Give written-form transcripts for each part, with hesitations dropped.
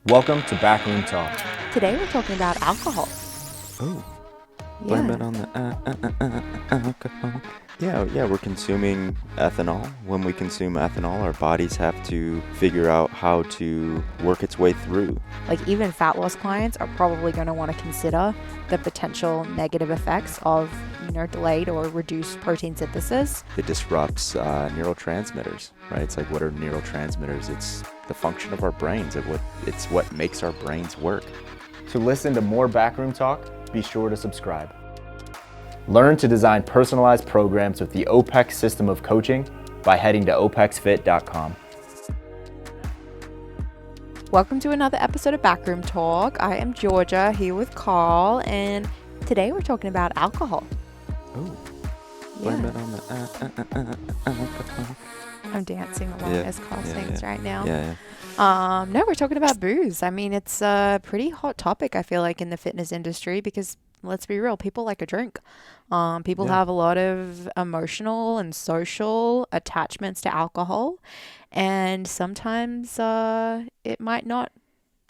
Welcome to Backroom Talk. Today we're talking about alcohol. Oh, blame it Yeah. on the alcohol. Yeah, we're consuming ethanol. When we consume ethanol, our bodies have to figure out how to work its way through. Like even fat loss clients are probably going to want to consider the potential negative effects of, delayed or reduced protein synthesis. It disrupts neurotransmitters, right? It's like, what are neurotransmitters? It's the function of our brains. It's what makes our brains work. To listen to more Backroom Talk, be sure to subscribe. Learn to design personalized programs with the OPEX system of coaching by heading to opexfit.com. Welcome to another episode of Backroom Talk. I am Georgia here with Carl, and today we're talking about alcohol. Oh, blame it on the alcohol. I'm dancing along as Carl sings right now. Yeah. No, we're talking about booze. I mean, it's a pretty hot topic, I feel like, in the fitness industry because, let's be real, people like a drink. People have a lot of emotional and social attachments to alcohol, and sometimes it might not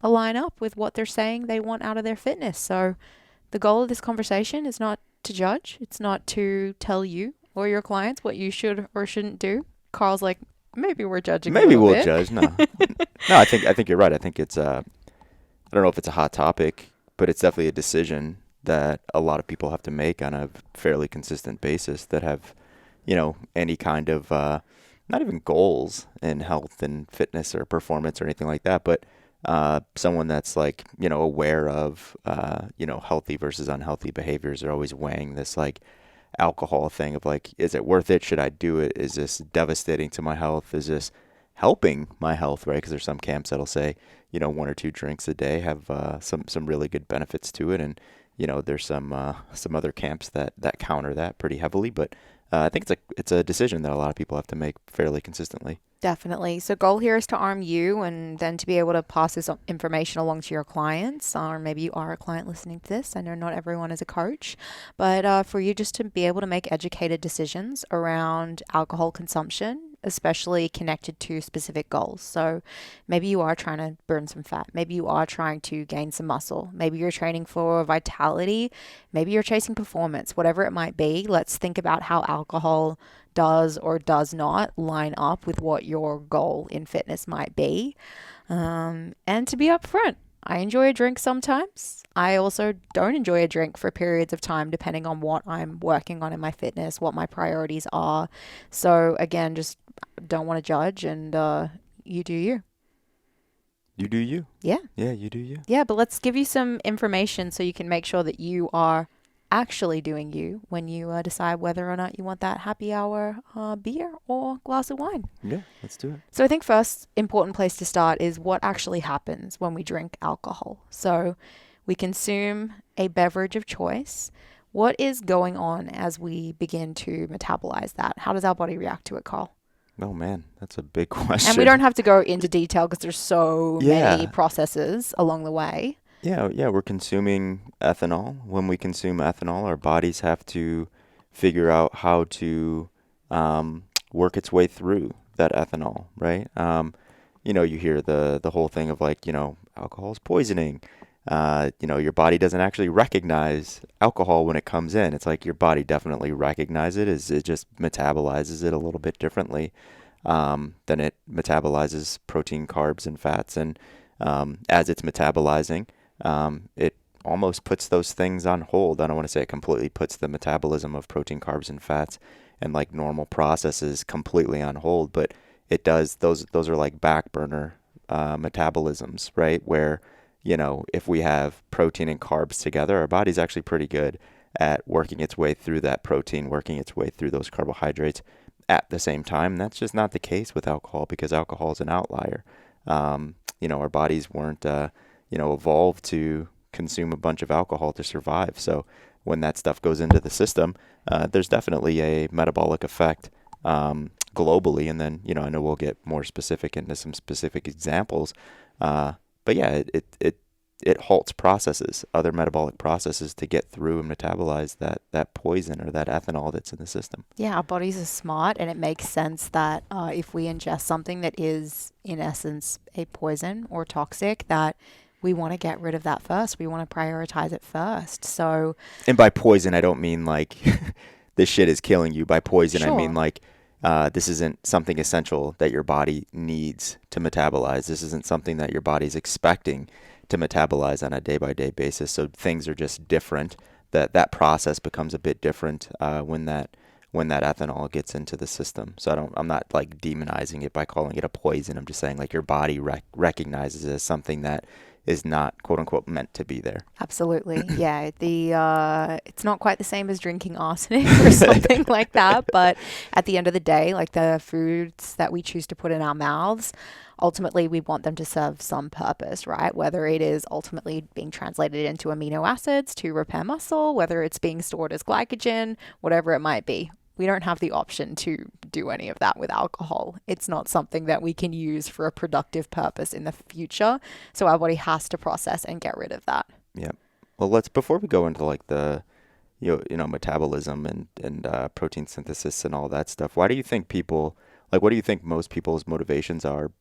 align up with what they're saying they want out of their fitness. So the goal of this conversation is not to judge. It's not to tell you or your clients what you should or shouldn't do. Carl's like, maybe we're judging. Maybe a we'll bit. judge. No, no. I think you're right. I think it's I don't know if it's a hot topic, but it's definitely a decision that a lot of people have to make on a fairly consistent basis that have, any kind of not even goals in health and fitness or performance or anything like that, but someone that's like, aware of, healthy versus unhealthy behaviors are always weighing this like alcohol thing of like, is it worth it? Should I do it? Is this devastating to my health? Is this helping my health? Right? Because there's some camps that'll say, one or two drinks a day have some really good benefits to it, and there's some other camps that counter that pretty heavily. But I think it's a decision that a lot of people have to make fairly consistently. Definitely. So goal here is to arm you and then to be able to pass this information along to your clients, or maybe you are a client listening to this. I know not everyone is a coach, but for you just to be able to make educated decisions around alcohol consumption, especially connected to specific goals. So maybe you are trying to burn some fat. Maybe you are trying to gain some muscle. Maybe you're training for vitality. Maybe you're chasing performance, whatever it might be. Let's think about how alcohol does or does not line up with what your goal in fitness might be. And to be upfront, I enjoy a drink sometimes. I also don't enjoy a drink for periods of time, depending on what I'm working on in my fitness, what my priorities are. So again, just don't want to judge, and you do you. You do you. Yeah. Yeah, you do you. Yeah, but let's give you some information so you can make sure that you are actually doing you when you decide whether or not you want that happy hour beer or glass of wine. Yeah, let's do it. So I think first important place to start is what actually happens when we drink alcohol. So we consume a beverage of choice. What is going on as we begin to metabolize that? How does our body react to it, Carl? Oh man, that's a big question. And we don't have to go into detail because there's so many Yeah. processes along the way. Yeah, we're consuming ethanol. When we consume ethanol, our bodies have to figure out how to work its way through that ethanol, right? You hear the whole thing of like, alcohol is poisoning. Your body doesn't actually recognize alcohol when it comes in. It's like your body definitely recognizes it. It just metabolizes it a little bit differently than it metabolizes protein, carbs, and fats. And as it's metabolizing, it almost puts those things on hold. I don't want to say it completely puts the metabolism of protein, carbs, and fats and like normal processes completely on hold, but it does. Those are like back burner metabolisms, right? Where if we have protein and carbs together, our body's actually pretty good at working its way through that protein, working its way through those carbohydrates at the same time. And that's just not the case with alcohol because alcohol is an outlier. Our bodies weren't evolved to consume a bunch of alcohol to survive. So when that stuff goes into the system, there's definitely a metabolic effect globally. And then, I know we'll get more specific into some specific examples. But yeah, it halts processes, other metabolic processes to get through and metabolize that poison or that ethanol that's in the system. Yeah, our bodies are smart, and it makes sense that if we ingest something that is, in essence, a poison or toxic, that we want to get rid of that first. We want to prioritize it first. So, And by poison, I don't mean like this shit is killing you. By poison, I mean sure. like this isn't something essential that your body needs to metabolize. This isn't something that your body's expecting to metabolize on a day-by-day basis. So things are just different. That process becomes a bit different when that ethanol gets into the system. So I'm not like demonizing it by calling it a poison. I'm just saying like your body recognizes it as something that is not quote unquote meant to be there. Absolutely. Yeah. It's not quite the same as drinking arsenic or something like that, but at the end of the day, like the foods that we choose to put in our mouths, ultimately we want them to serve some purpose, right? Whether it is ultimately being translated into amino acids to repair muscle, whether it's being stored as glycogen, whatever it might be. We don't have the option to do any of that with alcohol. It's not something that we can use for a productive purpose in the future. So our body has to process and get rid of that. Yeah. Well, before we go into like the, metabolism and protein synthesis and all that stuff, why do you think what do you think most people's motivations are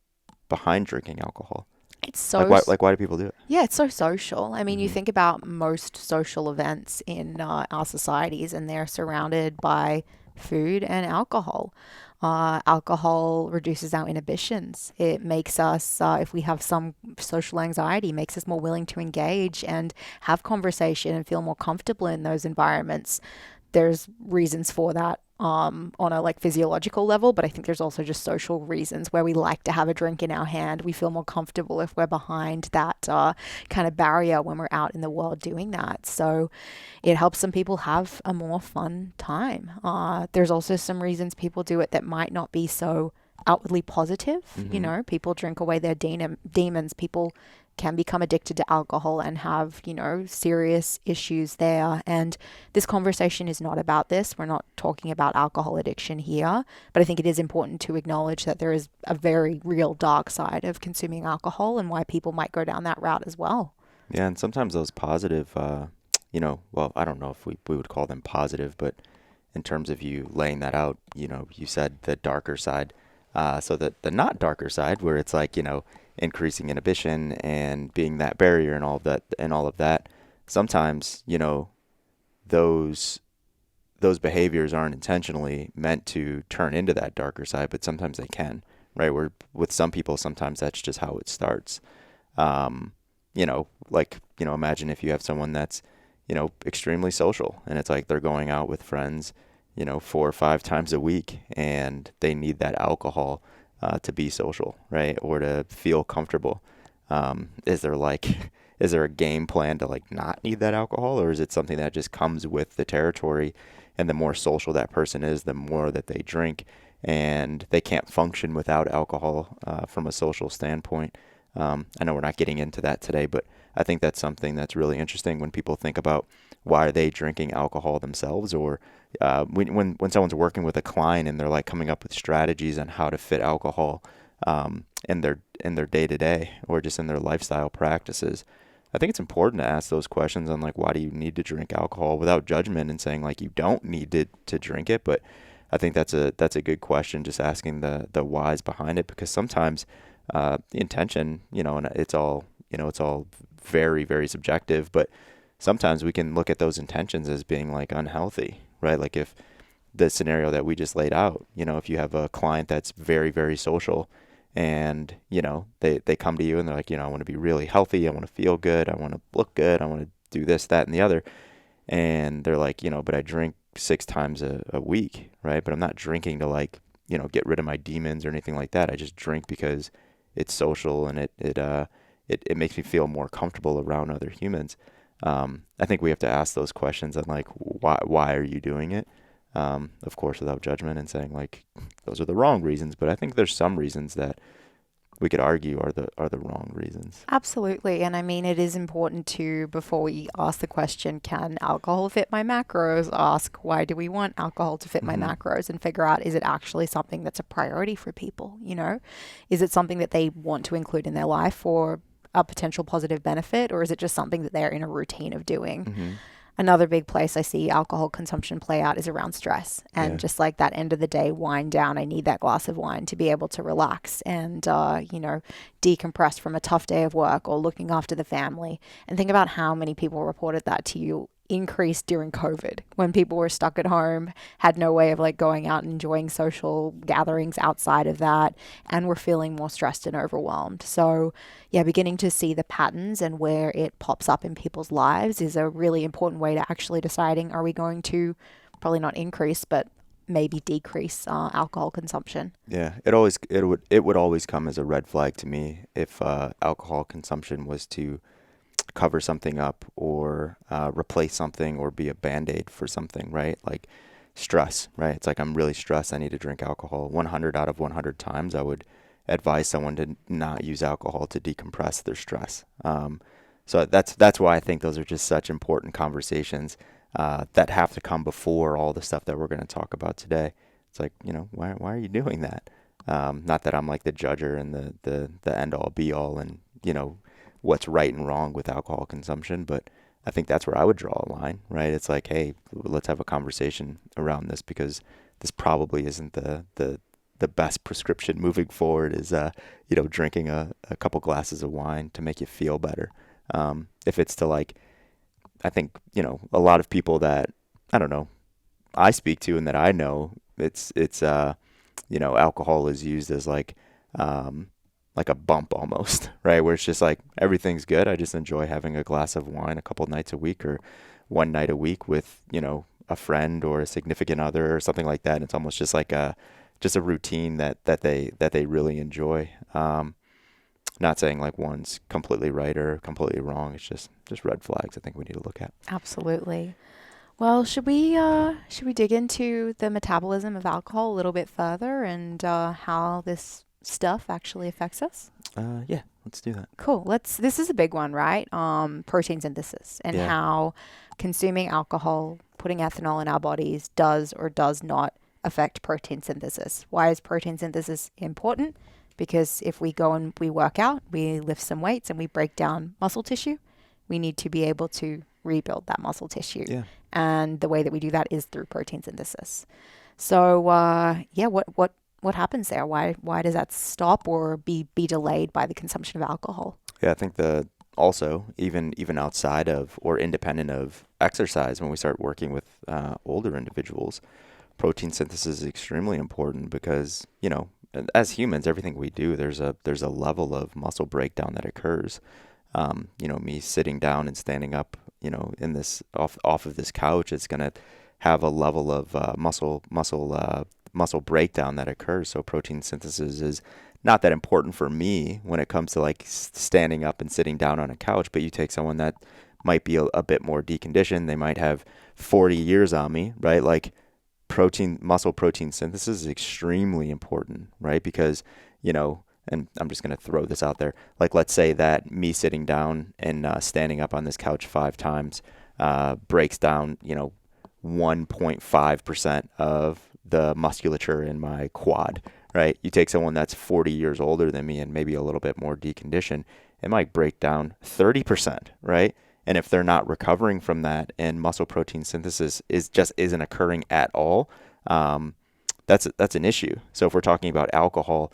behind drinking alcohol? It's so, Why do people do it? yeah, it's so social. I mean, you Mm-hmm. think about most social events in our societies, and they're surrounded by food and alcohol. Alcohol reduces our inhibitions. It makes us, if we have some social anxiety, makes us more willing to engage and have conversation and feel more comfortable in those environments. There's reasons for that on a like physiological level, but I think there's also just social reasons where we like to have a drink in our hand. We feel more comfortable if we're behind that kind of barrier when we're out in the world doing that. So it helps some people have a more fun time. There's also some reasons people do it that might not be so outwardly positive. Mm-hmm. People drink away their demons. People can become addicted to alcohol and have, serious issues there. And this conversation is not about this. We're not talking about alcohol addiction here, but I think it is important to acknowledge that there is a very real dark side of consuming alcohol and why people might go down that route as well. Yeah, and sometimes those positive, well, I don't know if we would call them positive, but in terms of you laying that out, you said the darker side. So the not darker side, where it's like, increasing inhibition and being that barrier and all of that, sometimes, those behaviors aren't intentionally meant to turn into that darker side, but sometimes they can, right? Where with some people, sometimes that's just how it starts. Imagine if you have someone that's, extremely social, and it's like they're going out with friends, 4 or 5 times a week, and they need that alcohol to be social, right? Or to feel comfortable. Is there a game plan to like not need that alcohol, or is it something that just comes with the territory? And the more social that person is, the more that they drink, and they can't function without alcohol from a social standpoint. I know we're not getting into that today, but I think that's something that's really interesting when people think about why are they drinking alcohol themselves, or when someone's working with a client and they're like coming up with strategies on how to fit alcohol in their day to day or just in their lifestyle practices. I think it's important to ask those questions on like, why do you need to drink alcohol, without judgment and saying like you don't need to drink it. But I think that's a good question, just asking the whys behind it, because sometimes the intention, and it's all very, very subjective, but sometimes we can look at those intentions as being like unhealthy, right? Like if the scenario that we just laid out, if you have a client that's very, very social, and, they come to you and they're like, I want to be really healthy. I want to feel good. I want to look good. I want to do this, that, and the other. And they're like, but I drink 6 times a week, right? But I'm not drinking to like, get rid of my demons or anything like that. I just drink because it's social, and it makes me feel more comfortable around other humans. I think we have to ask those questions on like, why are you doing it? Of course, without judgment and saying like, those are the wrong reasons. But I think there's some reasons that we could argue are the wrong reasons. Absolutely. And I mean, it is important to, before we ask the question, can alcohol fit my macros, ask why do we want alcohol to fit my Mm-hmm. macros, and figure out, is it actually something that's a priority for people? Is it something that they want to include in their life for a potential positive benefit, or is it just something that they're in a routine of doing? Mm-hmm. Another big place I see alcohol consumption play out is around stress. And just like that end of the day wind down, I need that glass of wine to be able to relax and, decompress from a tough day of work or looking after the family. And think about how many people reported that to you increased during COVID when people were stuck at home, had no way of like going out and enjoying social gatherings outside of that, and were feeling more stressed and overwhelmed. So yeah, beginning to see the patterns and where it pops up in people's lives is a really important way to actually deciding, are we going to probably not increase, but maybe decrease alcohol consumption? Yeah, it would always come as a red flag to me if alcohol consumption was to cover something up or replace something or be a band-aid for something, right? Like stress, right? It's like, I'm really stressed, I need to drink alcohol. 100 out of 100 times I would advise someone to not use alcohol to decompress their stress. So that's why I think those are just such important conversations that have to come before all the stuff that we're going to talk about today. It's like, why are you doing that? Not that I'm like the judger and the end all be all and, what's right and wrong with alcohol consumption, but I think that's where I would draw a line, right? It's like, hey, let's have a conversation around this, because this probably isn't the best prescription moving forward is, drinking a couple glasses of wine to make you feel better. If it's to like, I think, a lot of people that, I don't know, I speak to and that I know, it's alcohol is used as like a bump almost, right? Where it's just like, everything's good. I just enjoy having a glass of wine a couple nights a week or one night a week with, a friend or a significant other or something like that. And it's almost just like a routine that they really enjoy. Not saying like one's completely right or completely wrong. It's just red flags I think we need to look at. Absolutely. Well, should we dig into the metabolism of alcohol a little bit further and how this stuff actually affects us? Yeah, let's do that. Cool. This is a big one, right? Protein synthesis and how consuming alcohol, putting ethanol in our bodies does or does not affect protein synthesis. Why is protein synthesis important? Because if we go and we work out, we lift some weights and we break down muscle tissue, we need to be able to rebuild that muscle tissue. Yeah. And the way that we do that is through protein synthesis. So, what happens there? Why does that stop or be delayed by the consumption of alcohol? Yeah, I think also even outside of or independent of exercise, when we start working with older individuals, protein synthesis is extremely important because, as humans, everything we do, there's a level of muscle breakdown that occurs. Me sitting down and standing up, in this off of this couch, it's gonna have a level of muscle breakdown that occurs. So protein synthesis is not that important for me when it comes to like standing up and sitting down on a couch. But you take someone that might be a bit more deconditioned, they might have 40 years on me, right? Like muscle protein synthesis is extremely important, right? Because, and I'm just going to throw this out there. Like, let's say that me sitting down and standing up on this couch 5 times breaks down, 1.5% of the musculature in my quad, right? You take someone that's 40 years older than me and maybe a little bit more deconditioned, it might break down 30%, right? And if they're not recovering from that and muscle protein synthesis isn't occurring at all, that's an issue. So if we're talking about alcohol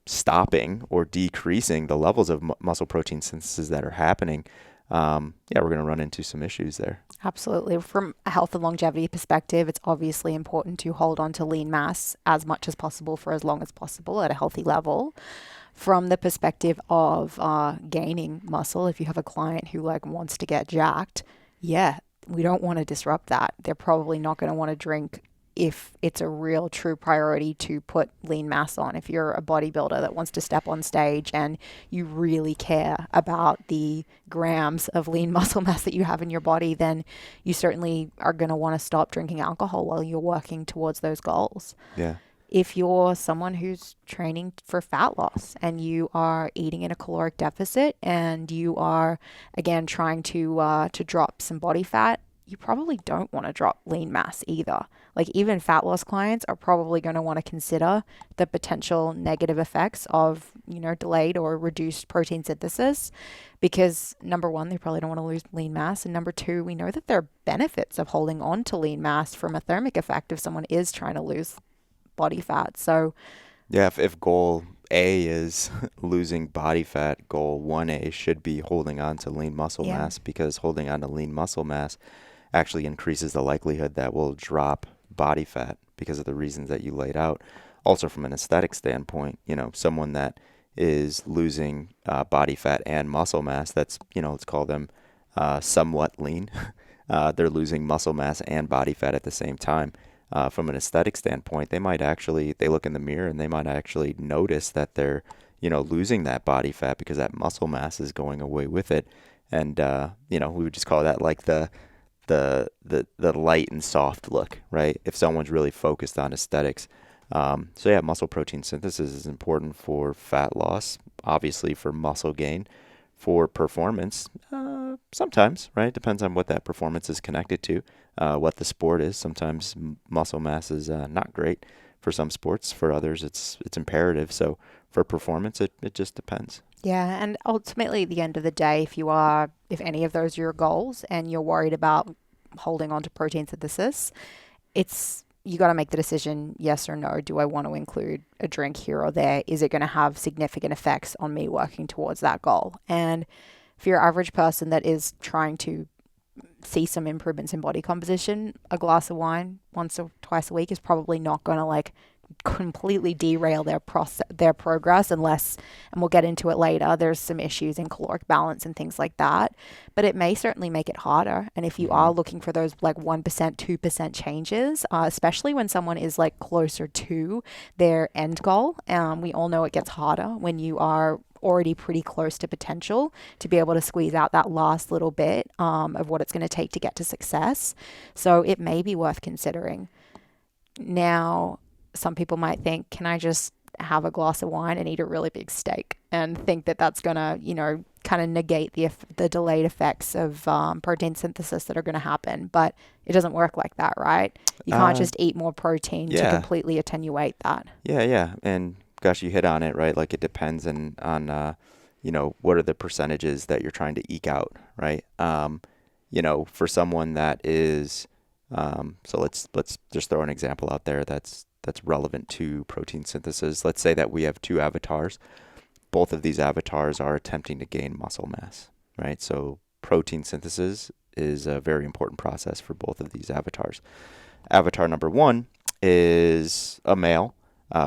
stopping or decreasing the levels of muscle protein synthesis that are happening, we're going to run into some issues there. Absolutely. From a health and longevity perspective, it's obviously important to hold on to lean mass as much as possible for as long as possible at a healthy level. From the perspective of gaining muscle, if you have a client who wants to get jacked, we don't want to disrupt that. They're probably not going to want to drink if it's a real true priority to put lean mass on. If you're a bodybuilder that wants to step on stage and you really care about the grams of lean muscle mass that you have in your body, then you certainly are going to want to stop drinking alcohol while you're working towards those goals. Yeah. If you're someone who's training for fat loss and you are eating in a caloric deficit and you are, again, trying to drop some body fat, you probably don't want to drop lean mass either. Like even fat loss clients are probably going to want to consider the potential negative effects of, delayed or reduced protein synthesis because number one, they probably don't want to lose lean mass. And number two, we know that there are benefits of holding on to lean mass from a thermic effect if someone is trying to lose body fat. So Yeah, if goal A is losing body fat, goal 1A should be holding on to lean muscle yeah, mass, because holding on to lean muscle mass actually increases the likelihood that we'll drop body fat because of the reasons that you laid out. Also, from an aesthetic standpoint, someone that is losing body fat and muscle mass, that's, let's call them somewhat lean. They're losing muscle mass and body fat at the same time. From an aesthetic standpoint, they look in the mirror and they might actually notice that they're, losing that body fat because that muscle mass is going away with it. And, we would just call that like the light and soft look, right? If someone's really focused on aesthetics. So yeah, muscle protein synthesis is important for fat loss, obviously for muscle gain, for performance, sometimes, right? Depends on what that performance is connected to, what the sport is. Sometimes muscle mass is not great for some sports. For others, it's imperative. So for performance, it just depends. yeah. And ultimately, at the end of the day, if any of those are your goals and you're worried about holding on to protein synthesis, you got to make the decision, yes or no. Do I want to include a drink here or there? Is it going to have significant effects on me working towards that goal? And for your average person that is trying to see some improvements in body composition, a glass of wine once or twice a week is probably not going to completely derail their progress unless, and we'll get into it later, there's some issues in caloric balance and things like that, but it may certainly make it harder. And if you are looking for those 1%, 2% changes, especially when someone is closer to their end goal, we all know it gets harder when you are already pretty close to potential to be able to squeeze out that last little bit of what it's going to take to get to success. So it may be worth considering. Now, some people might think, can I just have a glass of wine and eat a really big steak and think that that's going to, kind of negate the delayed effects of protein synthesis that are going to happen. But it doesn't work like that, right? You can't just eat more protein to completely attenuate that. Yeah. And gosh, you hit on it, right? Like it depends on what are the percentages that you're trying to eke out, right? For someone that is, so let's just throw an example out there that's relevant to protein synthesis. Let's say that we have two avatars. Both of these avatars are attempting to gain muscle mass, right? So protein synthesis is a very important process for both of these avatars. Avatar number one is a male.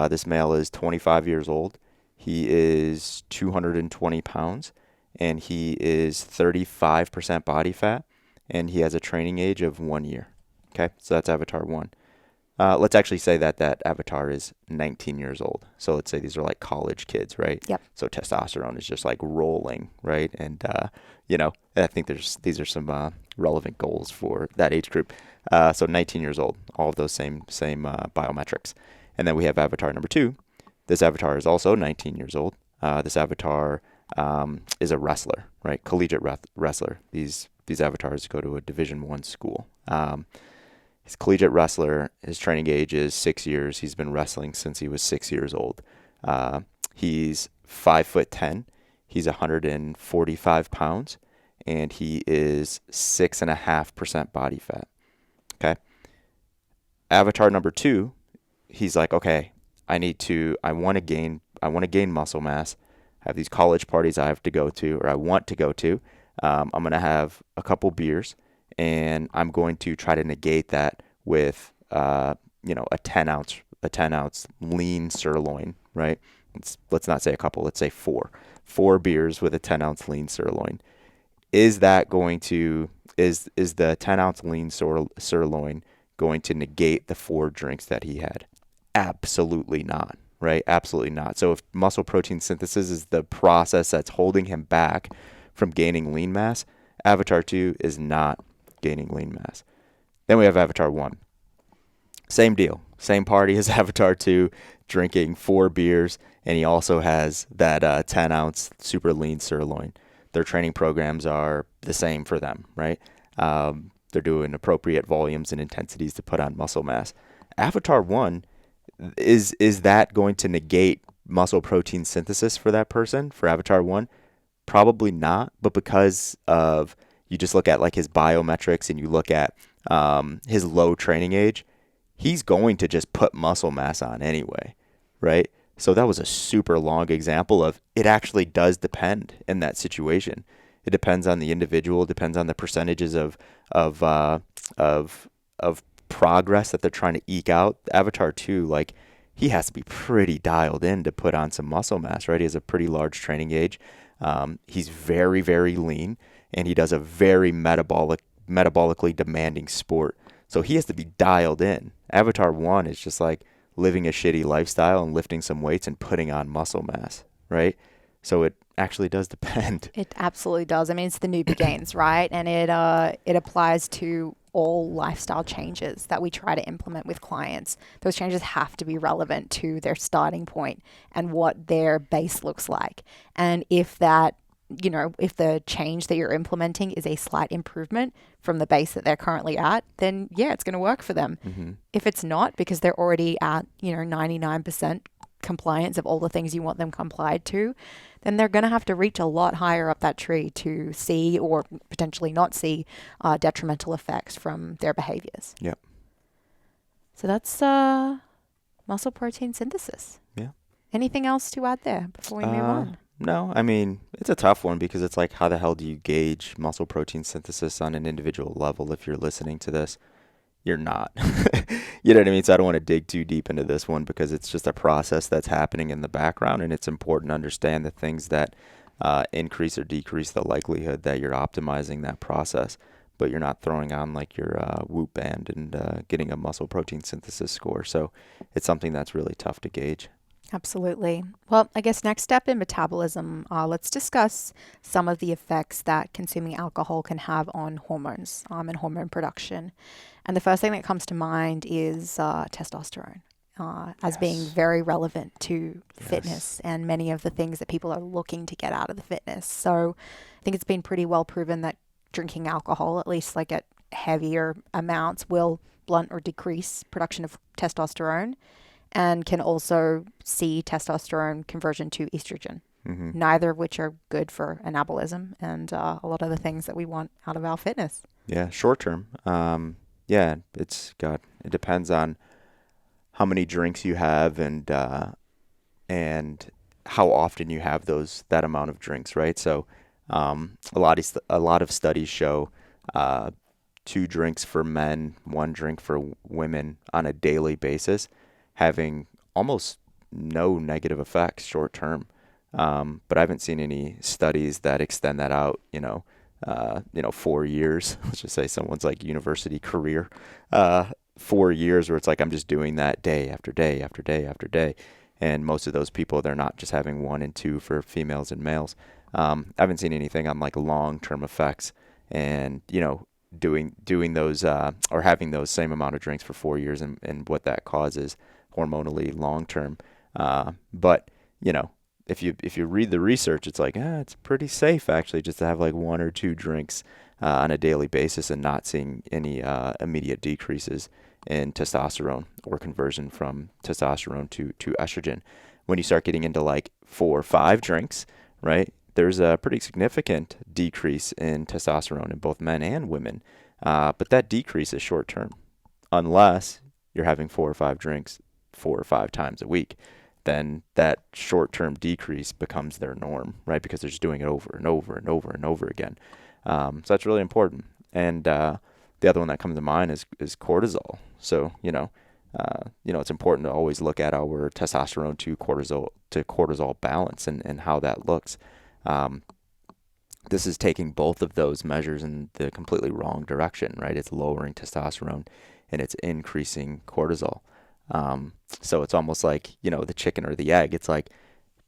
This male is 25 years old. He is 220 pounds, and he is 35% body fat, and he has a training age of 1 year. Okay, so that's avatar one. Let's actually say that avatar is 19 years old. So let's say these are like college kids, right? Yep. So testosterone is just like rolling, right? And, I think these are some relevant goals for that age group. So 19 years old, all of those same biometrics. And then we have avatar number two. This avatar is also 19 years old. This avatar is a wrestler, right? Collegiate wrestler. These avatars go to a Division I school. He's a collegiate wrestler. His training age is 6 years. He's been wrestling since he was 6 years old. He's 5'10". He's 145 pounds, and he is 6.5% body fat. Okay. Avatar number two, he's like, okay, I want to gain muscle mass. I have these college parties I have to go to, or I want to go to. I'm going to have a couple beers, and I'm going to try to negate that with, a 10 ounce lean sirloin, right? Let's not say a couple, let's say four beers with a 10 ounce lean sirloin. Is the 10 ounce lean sirloin going to negate the 4 drinks that he had? Absolutely not, right? Absolutely not. So if muscle protein synthesis is the process that's holding him back from gaining lean mass, avatar 2 is not gaining lean mass. Then we have avatar 1. Same deal. Same party as avatar 2, drinking 4 beers, and he also has that 10 ounce super lean sirloin. Their training programs are the same for them, right? they're doing appropriate volumes and intensities to put on muscle mass. Avatar 1, is that going to negate muscle protein synthesis for that person, for Avatar 1? Probably not, but because of, you just look at like his biometrics and you look at his low training age, he's going to just put muscle mass on anyway, right? So that was a super long example of it actually does depend in that situation. It depends on the individual, depends on the percentages of progress that they're trying to eke out. Avatar 2, like, he has to be pretty dialed in to put on some muscle mass, right? He has a pretty large training age. He's very, very lean, and he does a very metabolically demanding sport. So he has to be dialed in. Avatar 1 is just like living a shitty lifestyle and lifting some weights and putting on muscle mass, right? So it actually does depend. It absolutely does. I mean, it's the newbie gains, right? And it applies to all lifestyle changes that we try to implement with clients. Those changes have to be relevant to their starting point and what their base looks like. And if that, if the change that you're implementing is a slight improvement from the base that they're currently at, then yeah, it's going to work for them. Mm-hmm. If it's not, because they're already at, 99% compliance of all the things you want them complied to, then they're going to have to reach a lot higher up that tree to see or potentially not see detrimental effects from their behaviors. Yep. So that's muscle protein synthesis. Yeah. Anything else to add there before we move on? No, I mean, it's a tough one because it's like, how the hell do you gauge muscle protein synthesis on an individual level if you're listening to this? You're not. You know what I mean? So I don't want to dig too deep into this one because it's just a process that's happening in the background, and it's important to understand the things that increase or decrease the likelihood that you're optimizing that process, but you're not throwing on like your Whoop band and getting a muscle protein synthesis score. So it's something that's really tough to gauge. Absolutely. Well, I guess next step in metabolism, let's discuss some of the effects that consuming alcohol can have on hormones and hormone production. And the first thing that comes to mind is testosterone as being very relevant to fitness and many of the things that people are looking to get out of the fitness. So I think it's been pretty well proven that drinking alcohol, at least like at heavier amounts, will blunt or decrease production of testosterone, and can also see testosterone conversion to estrogen, neither of which are good for anabolism and a lot of the things that we want out of our fitness. Yeah, short term. It depends on how many drinks you have and how often you have that amount of drinks, right? So a lot of studies show 2 drinks for men, 1 drink for women on a daily basis, having almost no negative effects short term. But I haven't seen any studies that extend that out, 4 years. Let's just say someone's like university career, 4 years where it's like, I'm just doing that day after day after day after day. And most of those people, they're not just having 1 and 2 for females and males. I haven't seen anything on like long-term effects and, doing those, or having those same amount of drinks for 4 years and what that causes hormonally long term. But if you read the research, it's like it's pretty safe actually just to have like 1 or 2 drinks on a daily basis and not seeing any immediate decreases in testosterone or conversion from testosterone to estrogen. When you start getting into like 4 or 5 drinks, right, there's a pretty significant decrease in testosterone in both men and women. But that decrease is short term, unless you're having 4 or 5 drinks 4 or 5 times a week. Then that short-term decrease becomes their norm, right? Because they're just doing it over and over and over and over again. So that's really important. And the other one that comes to mind is cortisol. So it's important to always look at our testosterone to cortisol balance and how that looks. This is taking both of those measures in the completely wrong direction, right? It's lowering testosterone and it's increasing cortisol. So it's almost like, the chicken or the egg. It's like,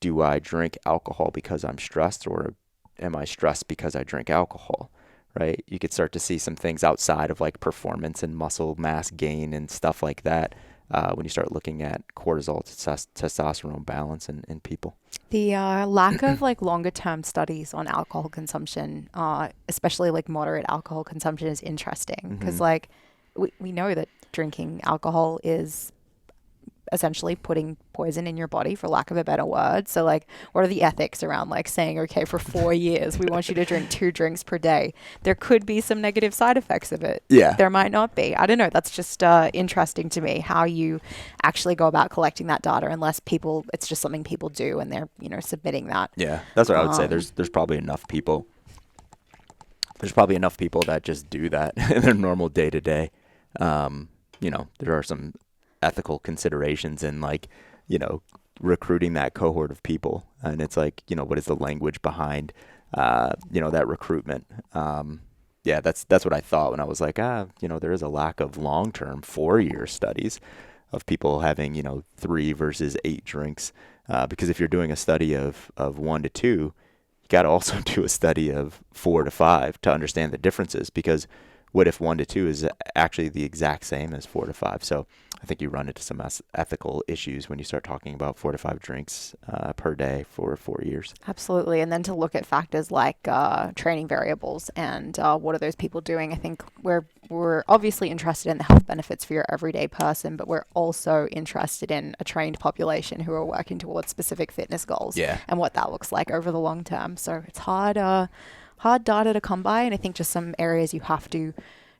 do I drink alcohol because I'm stressed, or am I stressed because I drink alcohol, right? You could start to see some things outside of like performance and muscle mass gain and stuff like that when you start looking at cortisol to testosterone balance in people. The lack of like longer term studies on alcohol consumption, especially like moderate alcohol consumption, is interesting because like we know that drinking alcohol is essentially putting poison in your body, for lack of a better word. So like, what are the ethics around like saying, okay, for 4 years we want you to drink 2 drinks per day? There could be some negative side effects of it. Yeah. There might not be. I don't know. That's just interesting to me how you actually go about collecting that data, unless it's just something people do and they're, submitting that. Yeah, that's what I would say. There's probably enough people. There's probably enough people that just do that in their normal day to day. There are some ethical considerations in like, recruiting that cohort of people. And it's like, what is the language behind, that recruitment? That's what I thought when I was like, there is a lack of long-term 4-year studies of people having, 3 versus 8 drinks. Because if you're doing a study of 1 to 2, you got to also do a study of 4 to 5 to understand the differences, because what if 1 to 2 is actually the exact same as 4 to 5? So I think you run into some ethical issues when you start talking about 4 to 5 drinks per day for 4 years. Absolutely. And then to look at factors like training variables and what are those people doing? I think we're obviously interested in the health benefits for your everyday person, but we're also interested in a trained population who are working towards specific fitness goals and what that looks like over the long term. So it's hard data to come by, and I think just some areas you have to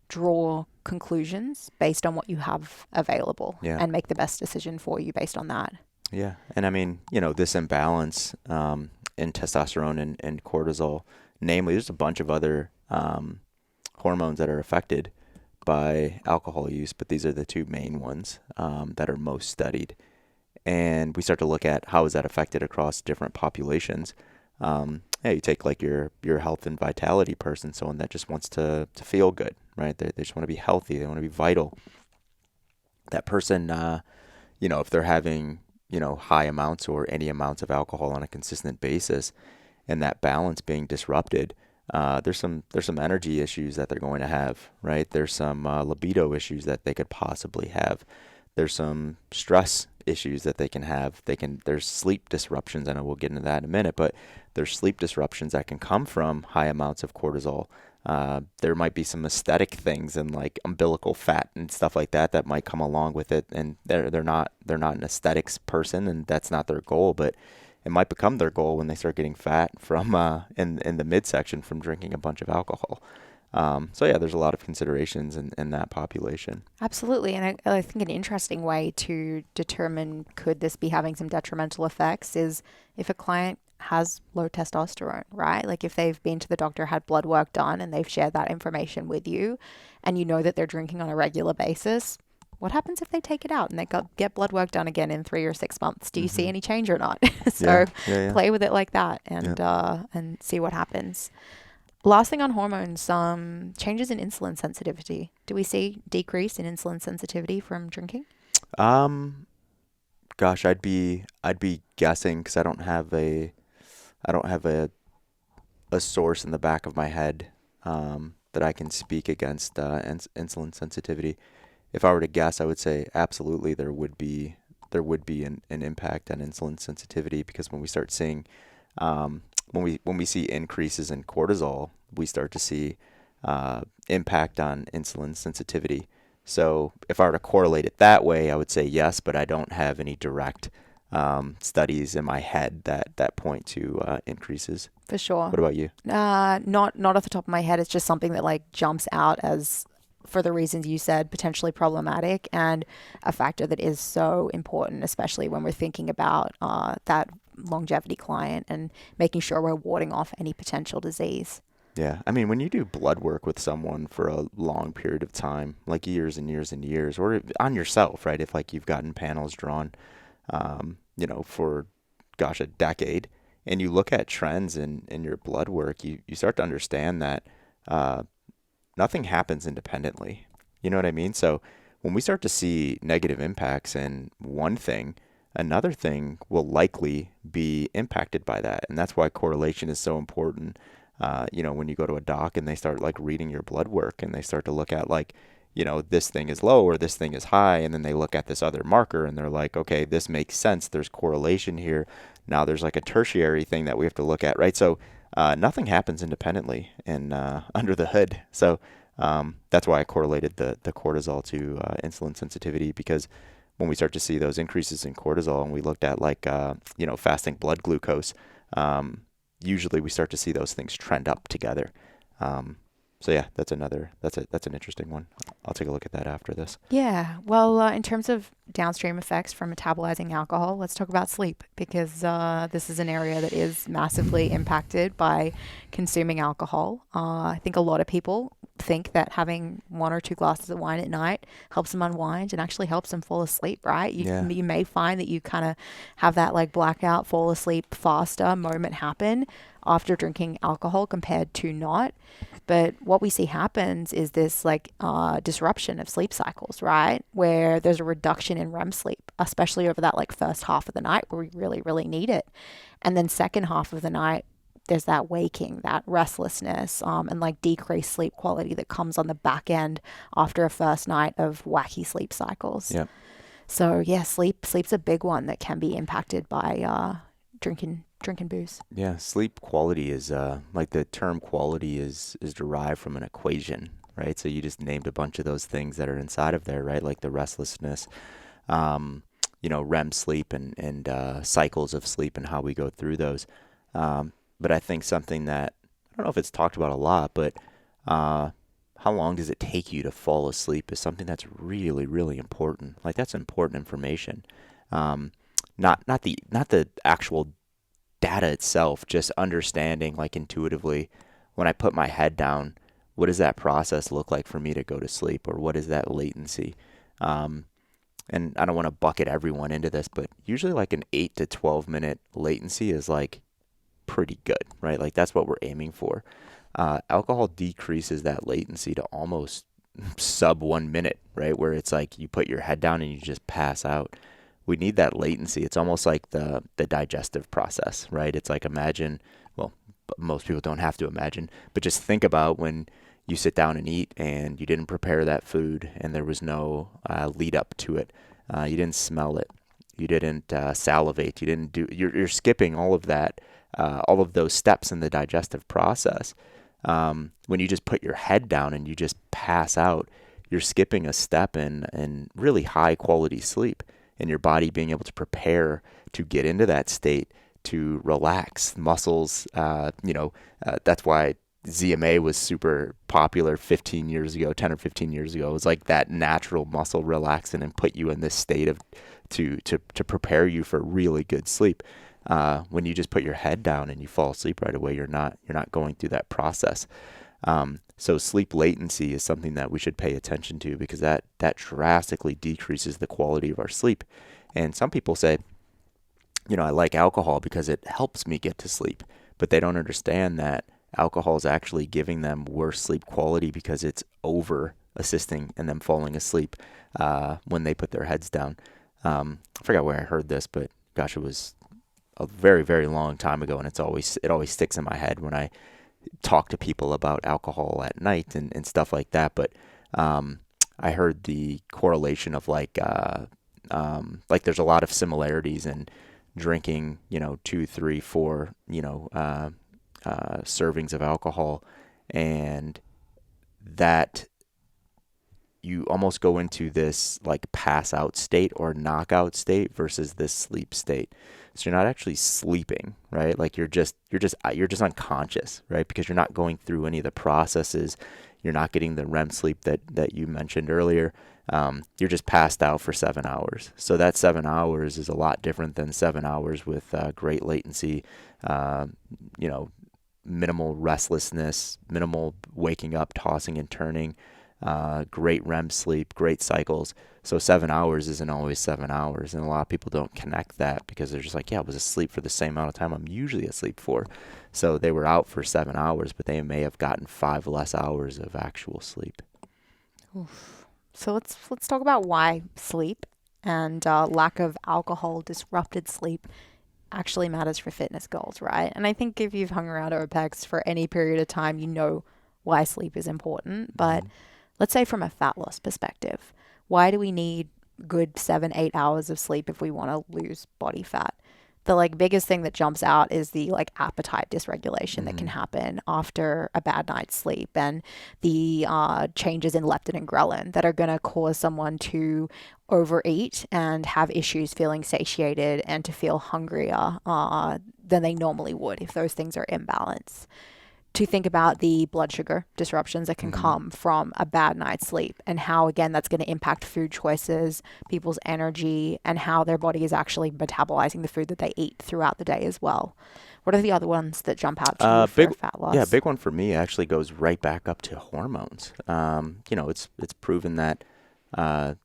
draw conclusions based on what you have available and make the best decision for you based on that. Yeah. And I mean, this imbalance in testosterone and cortisol, namely, there's a bunch of other hormones that are affected by alcohol use, but these are the 2 main ones that are most studied. And we start to look at how is that affected across different populations. You take like your health and vitality person, someone that just wants to feel good, right? They just want to be healthy. They want to be vital. That person, if they're having, high amounts or any amounts of alcohol on a consistent basis, and that balance being disrupted, there's some energy issues that they're going to have, right? There's some libido issues that they could possibly have. There's some stress issues that they can have. There's sleep disruptions. I know we'll get into that in a minute, but there's sleep disruptions that can come from high amounts of cortisol. There might be some aesthetic things and like umbilical fat and stuff like that might come along with it. And they're not an aesthetics person, and that's not their goal, but it might become their goal when they start getting fat from in the midsection from drinking a bunch of alcohol. There's a lot of considerations in that population. Absolutely. And I think an interesting way to determine could this be having some detrimental effects is if a client has low testosterone, right? Like if they've been to the doctor, had blood work done, and they've shared that information with you, and you know that they're drinking on a regular basis, what happens if they take it out and they get blood work done again in 3 or 6 months? Do you see any change or not? So play with it like that and see what happens. Last thing on hormones, changes in insulin sensitivity. Do we see decrease in insulin sensitivity from drinking? Gosh, I'd be guessing, because I don't have a source in the back of my head that I can speak against insulin sensitivity. If I were to guess, I would say absolutely there would be an impact on insulin sensitivity, because when we start seeing when we see increases in cortisol, we start to see impact on insulin sensitivity. So if I were to correlate it that way, I would say yes, but I don't have any direct studies in my head that point to increases. For sure. What about you? Not off the top of my head. It's just something that like jumps out as, for the reasons you said, potentially problematic and a factor that is so important, especially when we're thinking about that longevity client and making sure we're warding off any potential disease. Yeah. I mean, when you do blood work with someone for a long period of time, like years and years and years, or on yourself, right? If like you've gotten panels drawn, for, a decade, and you look at trends in your blood work, you start to understand that nothing happens independently. You know what I mean? So when we start to see negative impacts in one thing, another thing will likely be impacted by that. And that's why correlation is so important. When you go to a doc and they start like reading your blood work and they start to look at like, this thing is low or this thing is high, and then they look at this other marker and they're like, okay, this makes sense. There's correlation here. Now there's like a tertiary thing that we have to look at, right? So nothing happens independently and under the hood. So that's why I correlated the cortisol to insulin sensitivity, because when we start to see those increases in cortisol and we looked at like, fasting blood glucose, usually we start to see those things trend up together. So yeah, that's an interesting one. I'll take a look at that after this. Yeah. Well, in terms of downstream effects from metabolizing alcohol, let's talk about sleep, because this is an area that is massively impacted by consuming alcohol. I think a lot of people think that having 1 or 2 glasses of wine at night helps them unwind and actually helps them fall asleep, right? You may find that you kind of have that like blackout, fall asleep faster moment happen after drinking alcohol compared to not. But what we see happens is this like disruption of sleep cycles, right? Where there's a reduction in REM sleep, especially over that like first half of the night where we really, really need it. And then second half of the night, there's that waking, that restlessness, and like decreased sleep quality that comes on the back end after a first night of wacky sleep cycles. Yep. So yeah, sleep's a big one that can be impacted by drinking booze. Yeah, sleep quality is like the term quality is derived from an equation, right? So you just named a bunch of those things that are inside of there, right? Like the restlessness, REM sleep and cycles of sleep and how we go through those. But I think something that, I don't know if it's talked about a lot, but how long does it take you to fall asleep is something that's really, really important. Like that's important information. Not the actual data itself, just understanding like intuitively when I put my head down, what does that process look like for me to go to sleep, or what is that latency? And I don't want to bucket everyone into this, but usually like an 8 to 12 minute latency is like pretty good, right? Like that's what we're aiming for. Alcohol decreases that latency to almost sub 1 minute, right? Where it's like you put your head down and you just pass out. We need that latency. It's almost like the digestive process, right? It's like most people don't have to imagine, but just think about when you sit down and eat and you didn't prepare that food and there was no lead up to it. You didn't smell it. You didn't salivate. You didn't you're skipping all of that, all of those steps in the digestive process. When you just put your head down and you just pass out, you're skipping a step in really high quality sleep, and your body being able to prepare to get into that state, to relax muscles. That's why ZMA was super popular 10 or 15 years ago. It was like that natural muscle relaxing and put you in this state of to prepare you for really good sleep. When you just put your head down and you fall asleep right away, you're not going through that process. So sleep latency is something that we should pay attention to, because that drastically decreases the quality of our sleep. And some people say, I like alcohol because it helps me get to sleep, but they don't understand that alcohol is actually giving them worse sleep quality because it's over assisting in them falling asleep when they put their heads down. I forgot where I heard this, but gosh, it was a very, very long time ago, and it always sticks in my head when I talk to people about alcohol at night and stuff like that. But I heard the correlation of like there's a lot of similarities in drinking 2, 3, 4 servings of alcohol, and that you almost go into this like pass out state or knockout state versus this sleep state. So you're not actually sleeping, right? Like you're just unconscious, right? Because you're not going through any of the processes. You're not getting the REM sleep that you mentioned earlier. You're just passed out for 7 hours. So that 7 hours is a lot different than 7 hours with great latency, minimal restlessness, minimal waking up, tossing and turning, great REM sleep, great cycles. So 7 hours isn't always 7 hours. And a lot of people don't connect that because they're just like, yeah, I was asleep for the same amount of time I'm usually asleep for. So they were out for 7 hours, but they may have gotten 5 less hours of actual sleep. Oof. So let's talk about why sleep and lack of alcohol disrupted sleep actually matters for fitness goals, right? And I think if you've hung around OPEX for any period of time, you know why sleep is important. But let's say from a fat loss perspective, why do we need good 7-8 hours of sleep if we want to lose body fat? The like biggest thing that jumps out is the like appetite dysregulation that can happen after a bad night's sleep, and the changes in leptin and ghrelin that are going to cause someone to overeat and have issues feeling satiated and to feel hungrier than they normally would if those things are imbalanced. To think about the blood sugar disruptions that can come from a bad night's sleep, and how, again, that's going to impact food choices, people's energy, and how their body is actually metabolizing the food that they eat throughout the day as well. What are the other ones that jump out to you for fat loss? Yeah, a big one for me actually goes right back up to hormones. It's proven that, a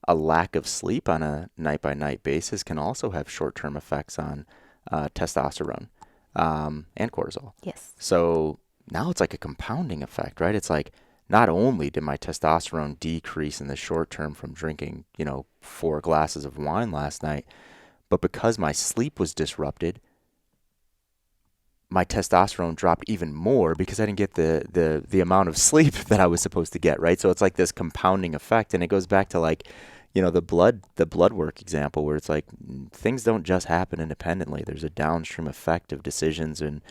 lack of sleep on a night-by-night basis can also have short-term effects on testosterone. And cortisol. Yes. So now it's like a compounding effect, right? It's like, not only did my testosterone decrease in the short term from drinking, 4 glasses of wine last night, but because my sleep was disrupted, my testosterone dropped even more because I didn't get the amount of sleep that I was supposed to get, right? So it's like this compounding effect, and it goes back to like, the blood work example, where it's like things don't just happen independently. There's a downstream effect of decisions and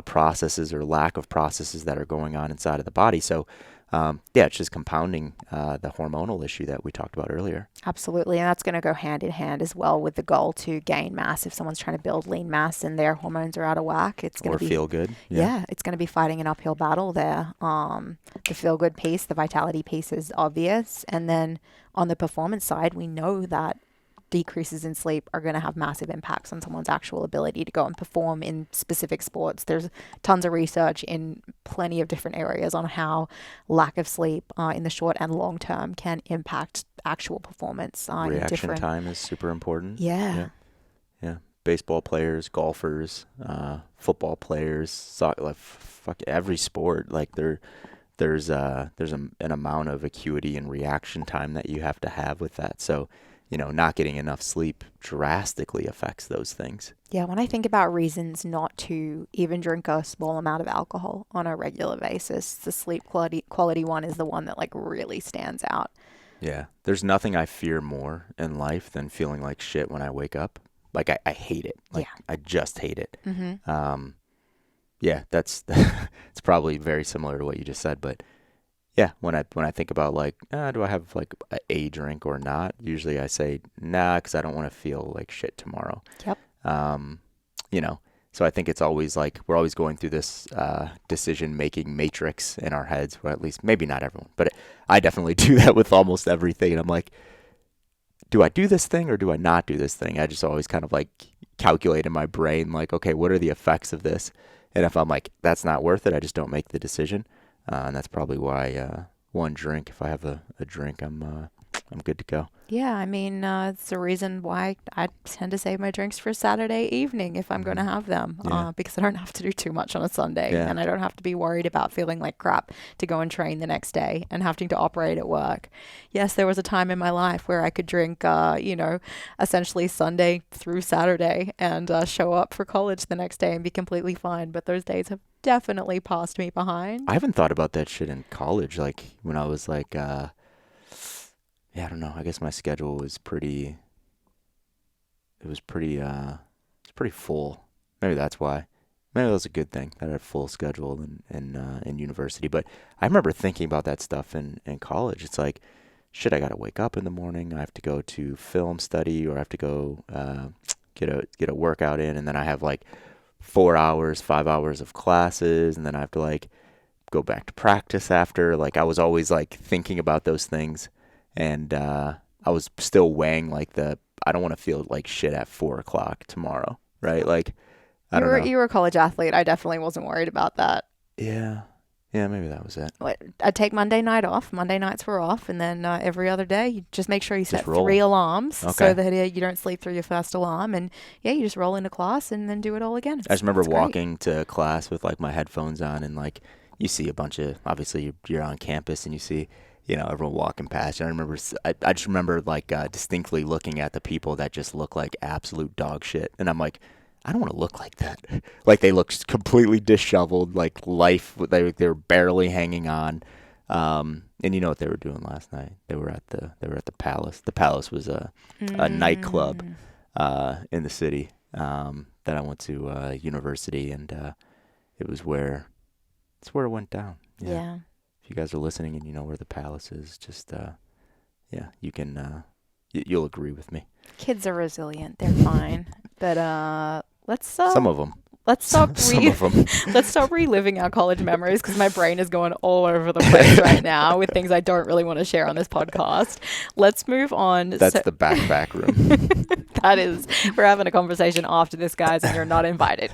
processes or lack of processes that are going on inside of the body. So it's just compounding the hormonal issue that we talked about earlier. Absolutely. And that's going to go hand in hand as well with the goal to gain mass. If someone's trying to build lean mass and their hormones are out of whack, it's going to feel good. Yeah, it's going to be fighting an uphill battle there. The feel good piece, the vitality piece is obvious. And then on the performance side, we know that decreases in sleep are going to have massive impacts on someone's actual ability to go and perform in specific sports. There's tons of research in plenty of different areas on how lack of sleep in the short and long term can impact actual performance. Reaction time is super important. Yeah. Baseball players, golfers, football players, soccer, like every sport. Like there's an amount of acuity and reaction time that you have to have with that. So, not getting enough sleep drastically affects those things. Yeah, when I think about reasons not to even drink a small amount of alcohol on a regular basis, the sleep quality one is the one that like really stands out. Yeah, there's nothing I fear more in life than feeling like shit when I wake up. Like I hate it. Like I just hate it. Mm-hmm. That's it's probably very similar to what you just said, but yeah, when I think about like, do I have like a drink or not? Usually I say nah, because I don't want to feel like shit tomorrow. Yep. So I think it's always like we're always going through this decision-making matrix in our heads, or at least maybe not everyone, but I definitely do that with almost everything. And I'm like, do I do this thing or do I not do this thing? I just always kind of like calculate in my brain, like, okay, what are the effects of this? And if I'm like, that's not worth it, I just don't make the decision. And that's probably why one drink, if I have a drink, I'm good to go. Yeah, I mean, it's the reason why I tend to save my drinks for Saturday evening if I'm going to have them, because I don't have to do too much on a Sunday, and I don't have to be worried about feeling like crap to go and train the next day and having to operate at work. Yes, there was a time in my life where I could drink, essentially Sunday through Saturday and show up for college the next day and be completely fine, but those days have definitely passed me behind. I haven't thought about that shit in college, like when I was like... I don't know. I guess my schedule was pretty full. Maybe that's why. Maybe that was a good thing that I had a full schedule in university. But I remember thinking about that stuff in college. It's like, shit, I got to wake up in the morning. I have to go to film study, or I have to go get a workout in. And then I have like 4 hours, 5 hours of classes. And then I have to like go back to practice after. Like I was always like thinking about those things. And I was still weighing like I don't want to feel like shit at 4:00 tomorrow, right? Like, I don't know. You were a college athlete. I definitely wasn't worried about that. Yeah, maybe that was it. I'd take Monday night off. Monday nights were off. And then every other day, you just make sure you set roll. 3 alarms so that you don't sleep through your first alarm. And you just roll into class and then do it all again. I just remember walking to class with like my headphones on, and like you see a bunch of, obviously you're on campus and you see, everyone walking past. And I just remember like distinctly looking at the people that just look like absolute dog shit. And I'm like, I don't want to look like that. Like they look completely disheveled, like life, they're barely hanging on. And you know what they were doing last night? They were at the Palace. The Palace was a nightclub in the city that I went to university, and it's where it went down. Yeah. If you guys are listening and you know where the Palace is, just you can you'll agree with me. Kids are resilient. They're fine. But let's Some of them. Let's stop Some of them. let's stop reliving our college memories, because my brain is going all over the place right now with things I don't really want to share on this podcast. Let's move on. That's the back room. That is, we're having a conversation after this, guys, and you're not invited.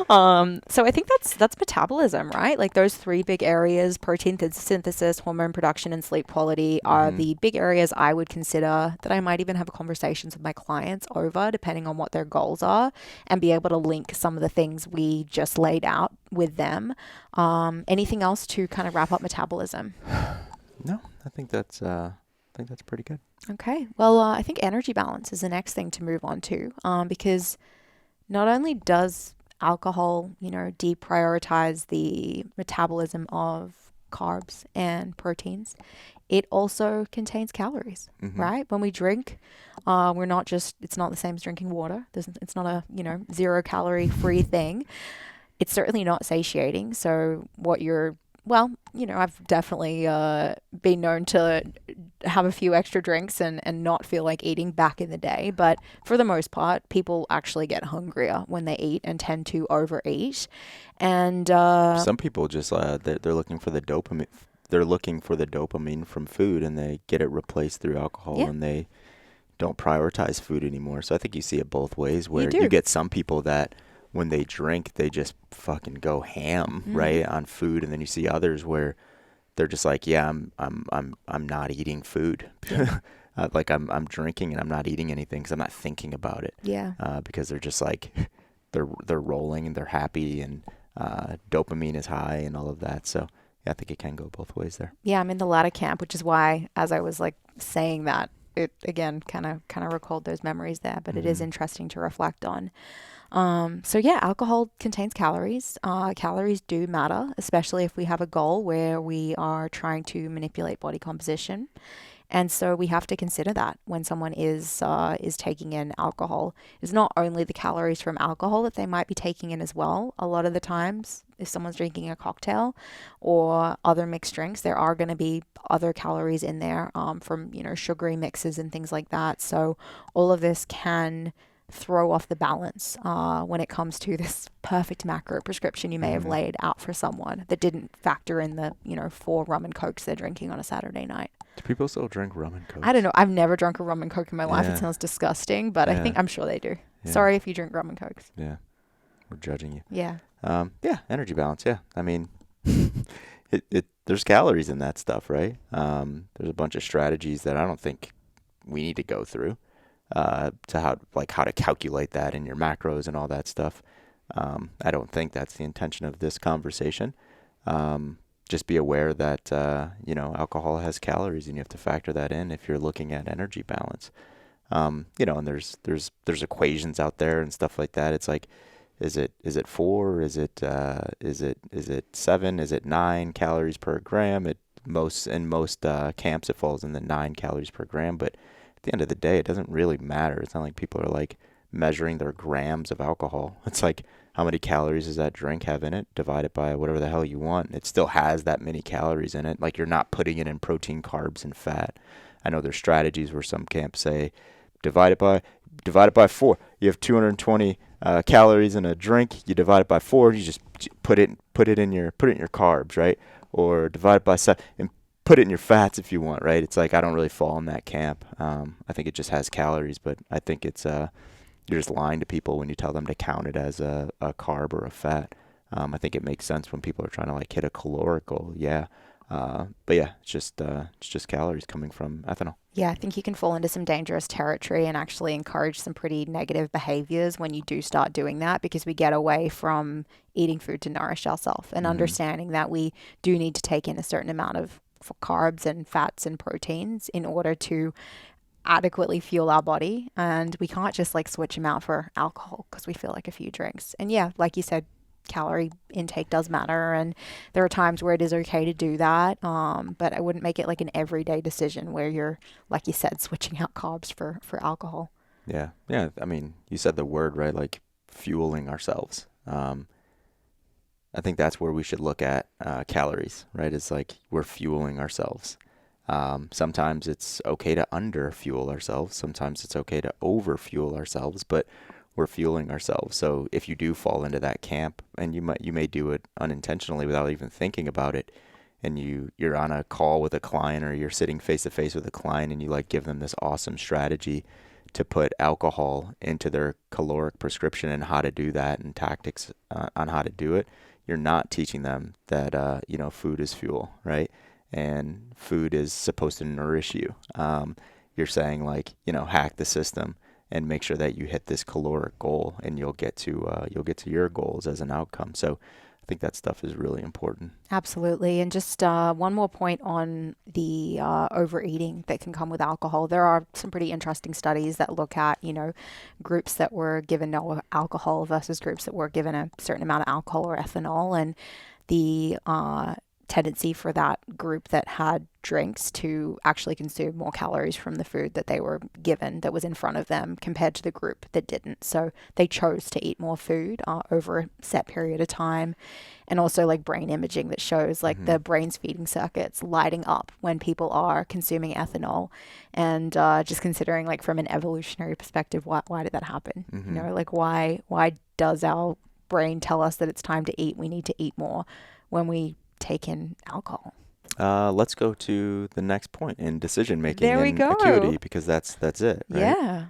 So I think that's metabolism, right? Like those three big areas: protein synthesis, hormone production, and sleep quality are the big areas I would consider that I might even have conversations with my clients over, depending on what their goals are, and be able to link some of the things we just laid out with them. Anything else to kind of wrap up metabolism? No, I think that's pretty good. Okay. Well, I think energy balance is the next thing to move on to, because not only does alcohol, deprioritize the metabolism of carbs and proteins, it also contains calories, right? When we drink, it's not the same as drinking water. It's not a, 0 calorie free thing. It's certainly not satiating. So I've definitely been known to have a few extra drinks and not feel like eating back in the day. But for the most part, people actually get hungrier when they eat and tend to overeat. And some people just they're looking for the dopamine. They're looking for the dopamine from food, and they get it replaced through alcohol, and they don't prioritize food anymore. So I think you see it both ways, where you get some people that when they drink, they just fucking go ham, right, on food, and then you see others where they're just like, yeah, I'm not eating food, like I'm drinking and I'm not eating anything because I'm not thinking about it, because they're just like they're rolling and they're happy, and dopamine is high and all of that. So yeah, I think it can go both ways there. Yeah, I'm in the latter camp, which is why, as I was like saying that, it again kind of recalled those memories there. But it is interesting to reflect on. So yeah, alcohol contains calories. Calories do matter, especially if we have a goal where we are trying to manipulate body composition. And so we have to consider that when someone is taking in alcohol. It's not only the calories from alcohol that they might be taking in as well. A lot of the times, if someone's drinking a cocktail or other mixed drinks, there are going to be other calories in there from sugary mixes and things like that. So all of this can throw off the balance when it comes to this perfect macro prescription you may have laid out for someone that didn't factor in the 4 rum and cokes they're drinking on a Saturday night. Do people still drink rum and coke? I don't know. I've never drunk a rum and coke in my life. It sounds disgusting, but I'm sure they do. Yeah. Sorry if you drink rum and cokes. Yeah, we're judging you. Yeah. Energy balance. Yeah, I mean, there's calories in that stuff, right? There's a bunch of strategies that I don't think we need to go through to how to calculate that in your macros and all that stuff. I don't think that's the intention of this conversation. Just be aware that alcohol has calories, and you have to factor that in if you're looking at energy balance. And there's equations out there and stuff like that. It's like, is it 4? Is it 7? Is it 9 calories per gram? In most camps, it falls in the 9 calories per gram. But at the end of the day, it doesn't really matter. It's not like people are like measuring their grams of alcohol. It's like, how many calories does that drink have in it? Divide it by whatever the hell you want. It still has that many calories in it. Like, you're not putting it in protein, carbs, and fat. I know there's strategies where some camps say divide it by 4. You have 220 calories in a drink. You divide it by 4. You just put it in your carbs, right? Or divide it by 7 and put it in your fats if you want, right? It's like, I don't really fall in that camp. I think it just has calories, but I think it's you're just lying to people when you tell them to count it as a carb or a fat. I think it makes sense when people are trying to hit a calorical, but yeah, it's just calories coming from ethanol. Yeah, I think you can fall into some dangerous territory and actually encourage some pretty negative behaviors when you do start doing that, because we get away from eating food to nourish ourselves and understanding that we do need to take in a certain amount of carbs and fats and proteins in order to adequately fuel our body, and we can't just switch them out for alcohol because we feel like a few drinks. And yeah, like you said, calorie intake does matter, and there are times where it is okay to do that. But I wouldn't make it like an everyday decision where you're, like you said, switching out carbs for alcohol. Yeah. Yeah. I mean, you said the word, right? Like fueling ourselves. I think that's where we should look at calories, right? It's like we're fueling ourselves. Sometimes it's okay to under fuel ourselves. Sometimes it's okay to over fuel ourselves, but we're fueling ourselves. So if you do fall into that camp, and you may do it unintentionally without even thinking about it, and you're on a call with a client, or you're sitting face to face with a client, and you like give them this awesome strategy to put alcohol into their caloric prescription and how to do that and tactics on how to do it. You're not teaching them that food is fuel, right? And food is supposed to nourish you. You're saying like, hack the system and make sure that you hit this caloric goal, and you'll get to your goals as an outcome. So I think that stuff is really important. Absolutely. And just one more point on the overeating that can come with alcohol. There are some pretty interesting studies that look at, groups that were given no alcohol versus groups that were given a certain amount of alcohol or ethanol, and the tendency for that group that had drinks to actually consume more calories from the food that they were given that was in front of them compared to the group that didn't. So they chose to eat more food over a set period of time. And also like brain imaging that shows like the brain's feeding circuits lighting up when people are consuming ethanol. And just considering like from an evolutionary perspective, why did that happen? Like why does our brain tell us that it's time to eat? We need to eat more when we take in alcohol. Let's go to the next point in decision making and go. acuity, because that's it, right? Yeah.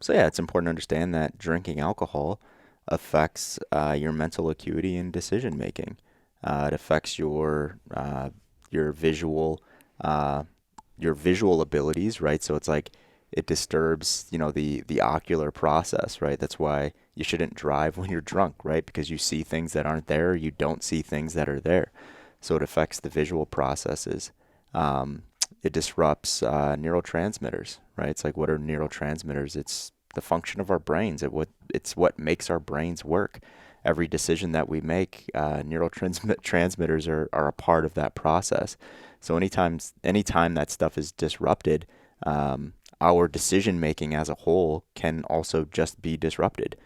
So yeah, it's important to understand that drinking alcohol affects your mental acuity and decision making. It affects your visual abilities, right? So it's like it disturbs, the ocular process, right? That's why you shouldn't drive when you're drunk, right? Because you see things that aren't there, you don't see things that are there. So it affects the visual processes. It disrupts neurotransmitters, right? It's like, what are neurotransmitters? It's the function of our brains. It's what makes our brains work. Every decision that we make, neurotransmitters are a part of that process. So anytime that stuff is disrupted, our decision making as a whole can also just be disrupted.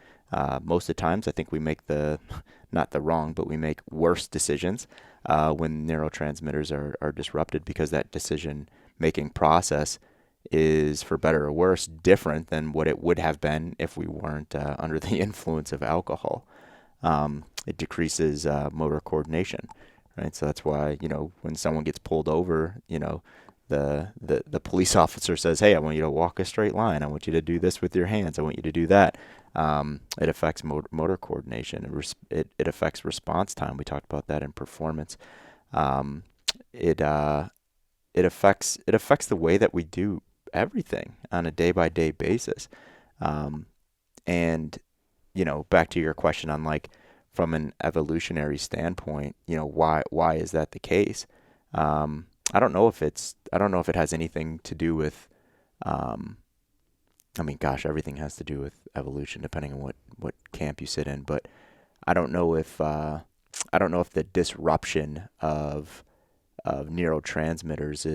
Most of the times, I think we make we make worse decisions when neurotransmitters are disrupted, because that decision making process is, for better or worse, different than what it would have been if we weren't under the influence of alcohol. It decreases motor coordination, right? So that's why, when someone gets pulled over, the police officer says, hey, I want you to walk a straight line. I want you to do this with your hands. I want you to do that. It affects motor coordination. It affects response time. We talked about that in performance. It affects the way that we do everything on a day-by-day basis. And, back to your question on like, from an evolutionary standpoint, why is that the case? I don't know if it has anything to do with, everything has to do with evolution, depending on what camp you sit in. But I don't know if the disruption of neurotransmitters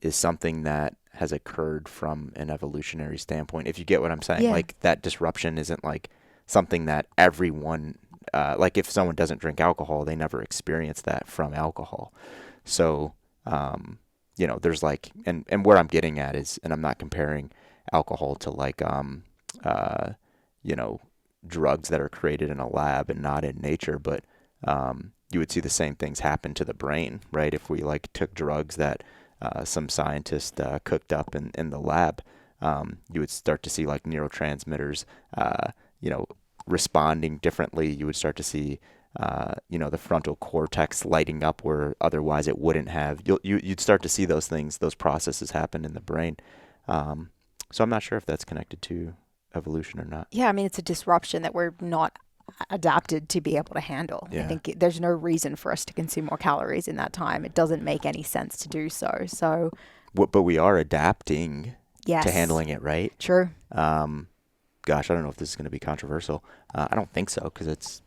is something that has occurred from an evolutionary standpoint. If you get what I'm saying, like that disruption isn't like something that everyone, like if someone doesn't drink alcohol, they never experience that from alcohol. So, there's like, and where I'm getting at is, and I'm not comparing alcohol to like, drugs that are created in a lab and not in nature, but you would see the same things happen to the brain, right? If we like took drugs that some scientist cooked up in the lab, you would start to see like neurotransmitters, responding differently. You would start to see the frontal cortex lighting up where otherwise it wouldn't have. You'd start to see those things, those processes happen in the brain. So I'm not sure if that's connected to evolution or not. Yeah, I mean, it's a disruption that we're not adapted to be able to handle. Yeah. I think there's no reason for us to consume more calories in that time. It doesn't make any sense to do so. But we are adapting yes, to handling it, right? True. gosh, I don't know if this is going to be controversial. I don't think so, because it's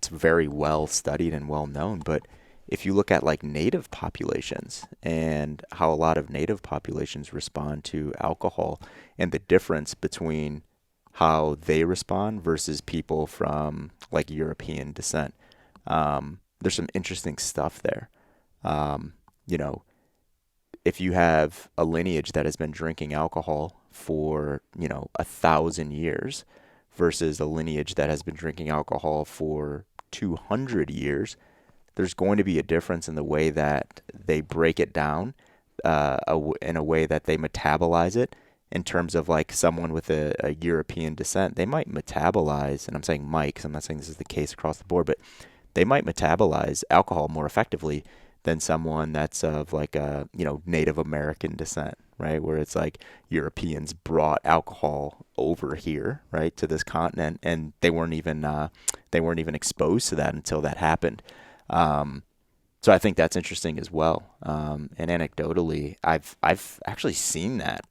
very well studied and well known. But if you look at like native populations and how a lot of native populations respond to alcohol, and the difference between how they respond versus people from like European descent, there's some interesting stuff there. You know, if you have a lineage that has been drinking alcohol for, 1,000 years versus a lineage that has been drinking alcohol for 200 years, there's going to be a difference in the way that they break it down, in a way that they metabolize it. In terms of like someone with a European descent, they might metabolize, and I'm saying might, because I'm not saying this is the case across the board, but they might metabolize alcohol more effectively than someone that's of like a, Native American descent, right? Where it's like Europeans brought alcohol over here, right, to this continent, and they weren't even exposed to that until that happened. So I think that's interesting as well. And anecdotally, I've actually seen that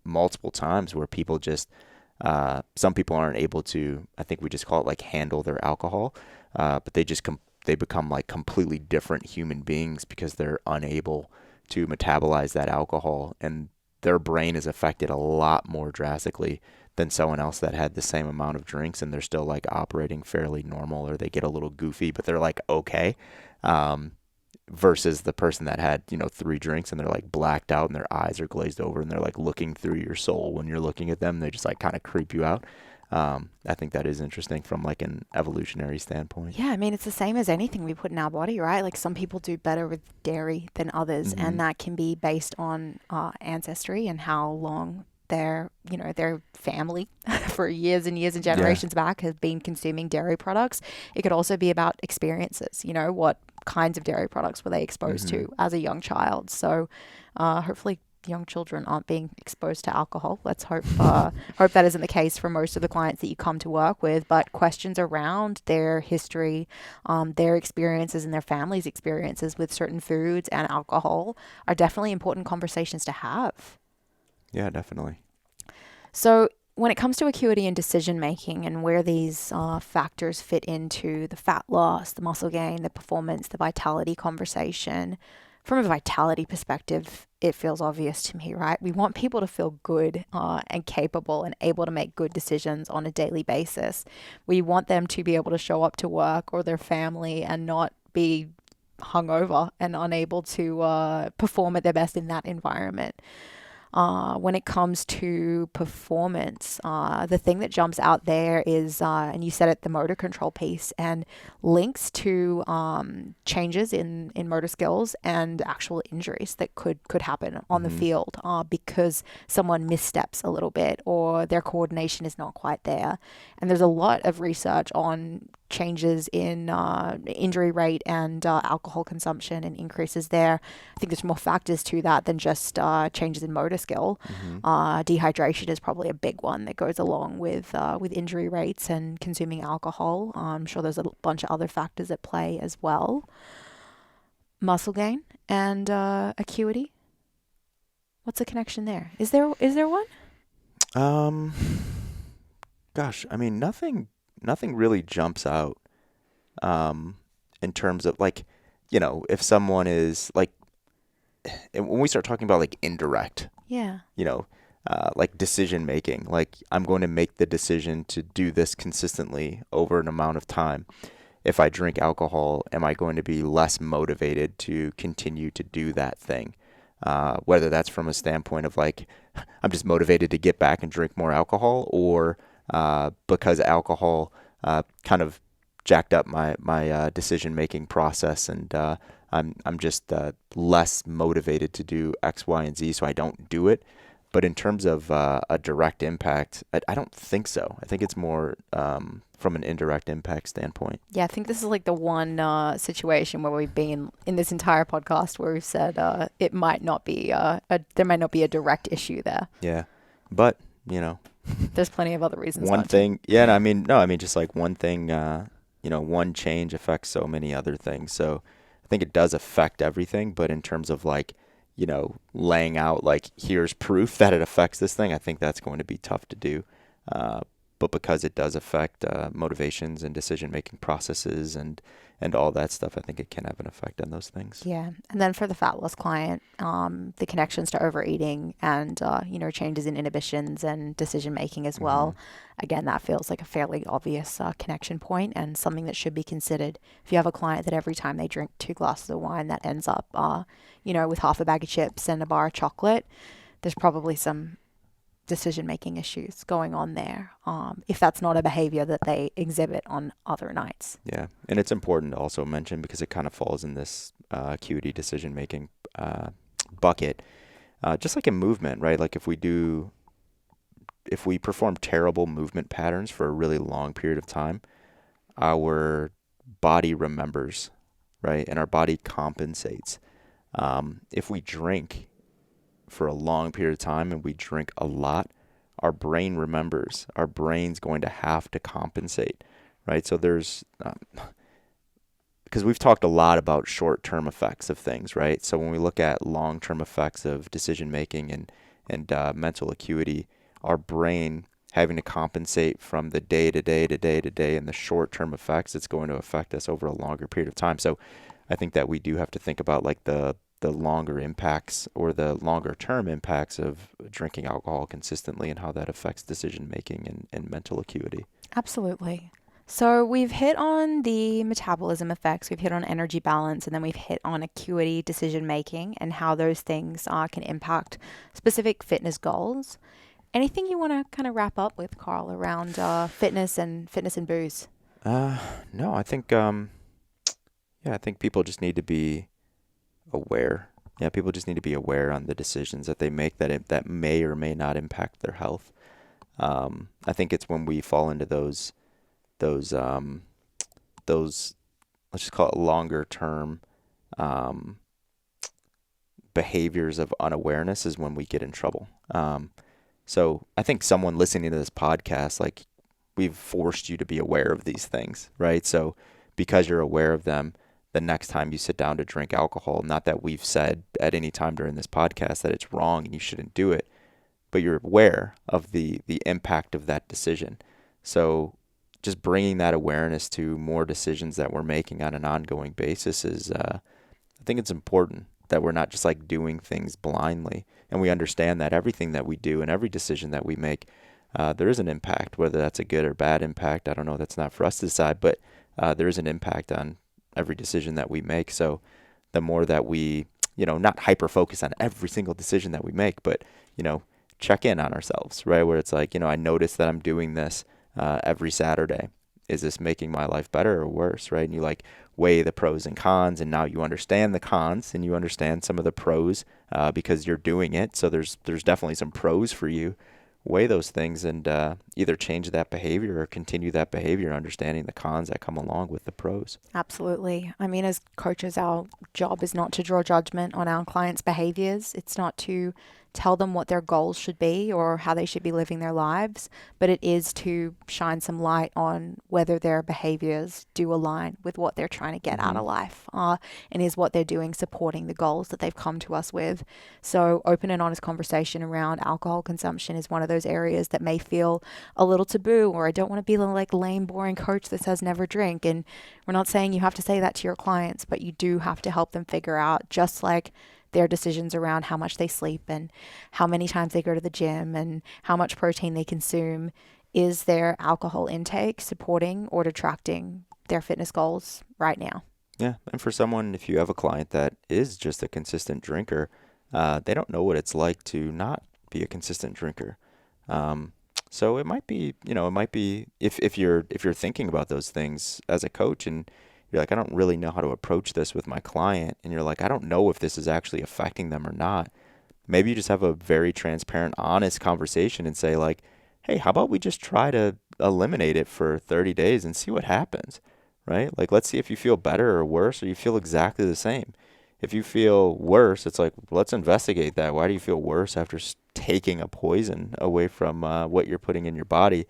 multiple times where people just, some people aren't able to, I think we just call it like handle their alcohol, but they become like completely different human beings because they're unable to metabolize that alcohol, and their brain is affected a lot more drastically than someone else that had the same amount of drinks and they're still like operating fairly normal, or they get a little goofy, but they're like, okay. Versus the person that had, 3 drinks and they're like blacked out and their eyes are glazed over and they're like looking through your soul when you're looking at them. They just like kind of creep you out. I think that is interesting from like an evolutionary standpoint. Yeah, I mean, it's the same as anything we put in our body, right? Like some people do better with dairy than others, and that can be based on ancestry and how long their family for years and years and generations back has been consuming dairy products. It could also be about experiences, what kinds of dairy products were they exposed to as a young child. So hopefully young children aren't being exposed to alcohol. Let's hope that isn't the case for most of the clients that you come to work with. But questions around their history, their experiences and their family's experiences with certain foods and alcohol are definitely important conversations to have. Yeah, definitely. So when it comes to acuity and decision making and where these factors fit into the fat loss, the muscle gain, the performance, the vitality conversation, from a vitality perspective, it feels obvious to me, right? We want people to feel good and capable and able to make good decisions on a daily basis. We want them to be able to show up to work or their family and not be hungover and unable to perform at their best in that environment. When it comes to performance, the thing that jumps out there is, and you said it, the motor control piece, and links to changes in motor skills and actual injuries that could happen on the field because someone missteps a little bit or their coordination is not quite there. And there's a lot of research on changes in injury rate and alcohol consumption and increases there. I think there's more factors to that than just changes in motor skill. Dehydration is probably a big one that goes along with injury rates and consuming alcohol. I'm sure there's a bunch of other factors at play as well. Muscle gain and acuity. What's the connection there? Is there one? Gosh, I mean, nothing really jumps out in terms of like, if someone is like, when we start talking about like indirect, like decision making, like I'm going to make the decision to do this consistently over an amount of time. If I drink alcohol, am I going to be less motivated to continue to do that thing? Whether that's from a standpoint of like, I'm just motivated to get back and drink more alcohol, or because alcohol kind of jacked up my decision making process, and I'm just less motivated to do X, Y, and Z, so I don't do it. But in terms of a direct impact, I don't think so. I think it's more from an indirect impact standpoint. Yeah, I think this is like the one situation where we've been in this entire podcast where we've said it might not be there might not be a direct issue there. Yeah, but there's plenty of other reasons. One thing, I mean just like one thing, one change affects so many other things. So I think it does affect everything, but in terms of like, laying out like, here's proof that it affects this thing, I think that's going to be tough to do. but because it does affect motivations and decision-making processes and all that stuff, I think it can have an effect on those things. Yeah. And then for the fat loss client, the connections to overeating and, changes in inhibitions and decision making as well. Again, that feels like a fairly obvious connection point and something that should be considered. If you have a client that every time they drink 2 glasses of wine, that ends up, with half a bag of chips and a bar of chocolate, there's probably some decision-making issues going on there, if that's not a behavior that they exhibit on other nights. Yeah, and it's important to also mention, because it kind of falls in this acuity decision-making bucket, just like in movement, right? Like if we perform terrible movement patterns for a really long period of time, our body remembers, right? And our body compensates. If we drink for a long period of time and we drink a lot, our brain remembers. Our brain's going to have to compensate, right? So there's, because we've talked a lot about short-term effects of things, right? So when we look at long-term effects of decision-making and mental acuity, our brain having to compensate from the day to day to day to day, and the short-term effects, it's going to affect us over a longer period of time. So I think that we do have to think about like the longer impacts or the longer term impacts of drinking alcohol consistently and how that affects decision making and mental acuity. Absolutely. So we've hit on the metabolism effects, we've hit on energy balance, and then we've hit on acuity, decision making, and how those things can impact specific fitness goals. Anything you want to kind of wrap up with, Carl, around fitness and booze? No, I think I think people just need to be aware. Yeah, people just need to be aware on the decisions that they make that may or may not impact their health. I think it's when we fall into those let's just call it longer term behaviors of unawareness is when we get in trouble. So I think someone listening to this podcast, like, we've forced you to be aware of these things, right? So because you're aware of them, the next time you sit down to drink alcohol, not that we've said at any time during this podcast that it's wrong and you shouldn't do it, but you're aware of the impact of that decision. So just bringing that awareness to more decisions that we're making on an ongoing basis is, I think it's important that we're not just like doing things blindly. And we understand that everything that we do and every decision that we make, there is an impact, whether that's a good or bad impact. I don't know. That's not for us to decide, but there is an impact on every decision that we make. So the more that we, not hyper focus on every single decision that we make, but, check in on ourselves, right? Where it's like, I notice that I'm doing this every Saturday. Is this making my life better or worse, right? And you like weigh the pros and cons, and now you understand the cons and you understand some of the pros because you're doing it. So there's definitely some pros for you. Weigh those things and either change that behavior or continue that behavior, understanding the cons that come along with the pros. Absolutely. I mean, as coaches, our job is not to draw judgment on our clients' behaviors. It's not to tell them what their goals should be or how they should be living their lives, but it is to shine some light on whether their behaviors do align with what they're trying to get out of life, and is what they're doing supporting the goals that they've come to us with. So open and honest conversation around alcohol consumption is one of those areas that may feel a little taboo, or I don't want to be the like lame, boring coach that says never drink. And we're not saying you have to say that to your clients, but you do have to help them figure out, just like their decisions around how much they sleep and how many times they go to the gym and how much protein they consume, is their alcohol intake supporting or detracting their fitness goals right now? Yeah. And for someone, if you have a client that is just a consistent drinker, they don't know what it's like to not be a consistent drinker. So it might be, if you're thinking about those things as a coach and you're like, I don't really know how to approach this with my client, and you're like, I don't know if this is actually affecting them or not. Maybe you just have a very transparent, honest conversation and say like, hey, how about we just try to eliminate it for 30 days and see what happens, right? Like, let's see if you feel better or worse, or you feel exactly the same. If you feel worse, it's like, let's investigate that. Why do you feel worse after taking a poison away from what you're putting in your body?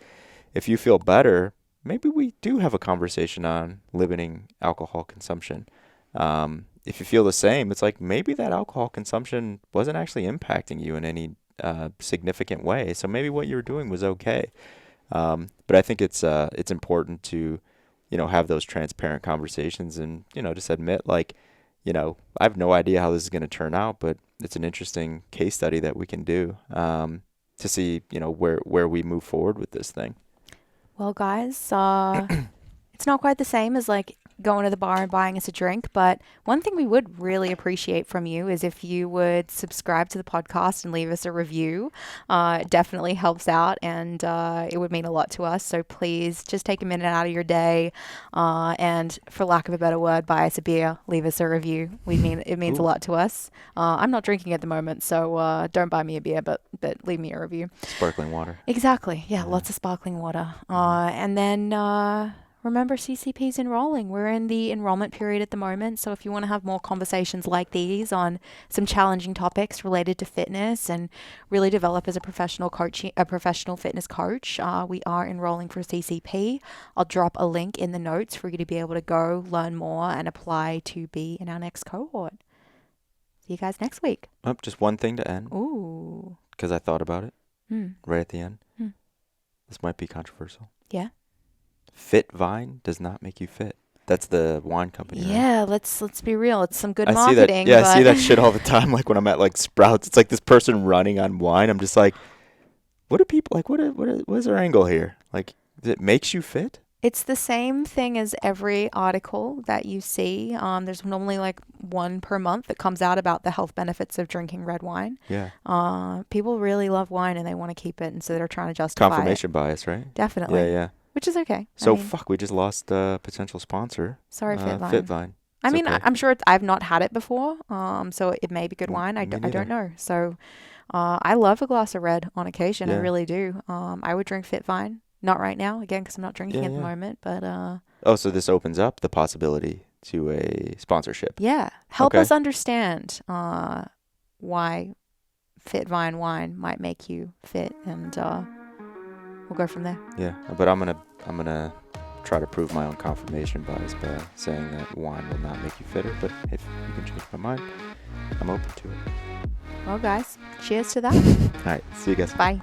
If you feel better, maybe we do have a conversation on limiting alcohol consumption. If you feel the same, it's like maybe that alcohol consumption wasn't actually impacting you in any significant way. So maybe what you were doing was okay. But I think it's important to, have those transparent conversations and, just admit like, I have no idea how this is going to turn out, but it's an interesting case study that we can do to see, where we move forward with this thing. Well, guys, it's not quite the same as like going to the bar and buying us a drink, but one thing we would really appreciate from you is if you would subscribe to the podcast and leave us a review. It definitely helps out, and it would mean a lot to us. So please just take a minute out of your day, and for lack of a better word, buy us a beer, leave us a review. It means a lot to us. I'm not drinking at the moment, so don't buy me a beer, but leave me a review. Sparkling water. Exactly. Yeah, lots of sparkling water. And then remember, CCP's enrolling. We're in the enrollment period at the moment. So if you want to have more conversations like these on some challenging topics related to fitness and really develop as a professional fitness coach, we are enrolling for CCP. I'll drop a link in the notes for you to be able to go learn more and apply to be in our next cohort. See you guys next week. Just one thing to end. Ooh. Because I thought about it right at the end. This might be controversial. Yeah. Fit Vine does not make you fit. That's the wine company. Yeah, right? let's be real. It's some good I marketing. See that, I see that shit all the time. Like when I'm at like Sprouts, it's like this person running on wine. I'm just like, what are people like? What is their angle here? Like, it makes you fit? It's the same thing as every article that you see. There's normally like one per month that comes out about the health benefits of drinking red wine. Yeah. People really love wine and they want to keep it, and so they're trying to justify Confirmation bias, right? Definitely. Yeah. Which is okay. So we just lost a potential sponsor. Sorry, Fit Vine. Fit Vine. I mean, okay. I'm sure I've not had it before, so it may be good wine. I don't know. So I love a glass of red on occasion. Yeah. I really do. I would drink Fit Vine. Not right now, again, because I'm not drinking at the moment. But so this opens up the possibility to a sponsorship. Yeah. Help us understand why Fit Vine wine might make you fit, and we'll go from there. Yeah, but I'm gonna try to prove my own confirmation bias by saying that wine will not make you fitter. But if you can change my mind, I'm open to it. Well, guys, cheers to that. All right, see you guys. Bye.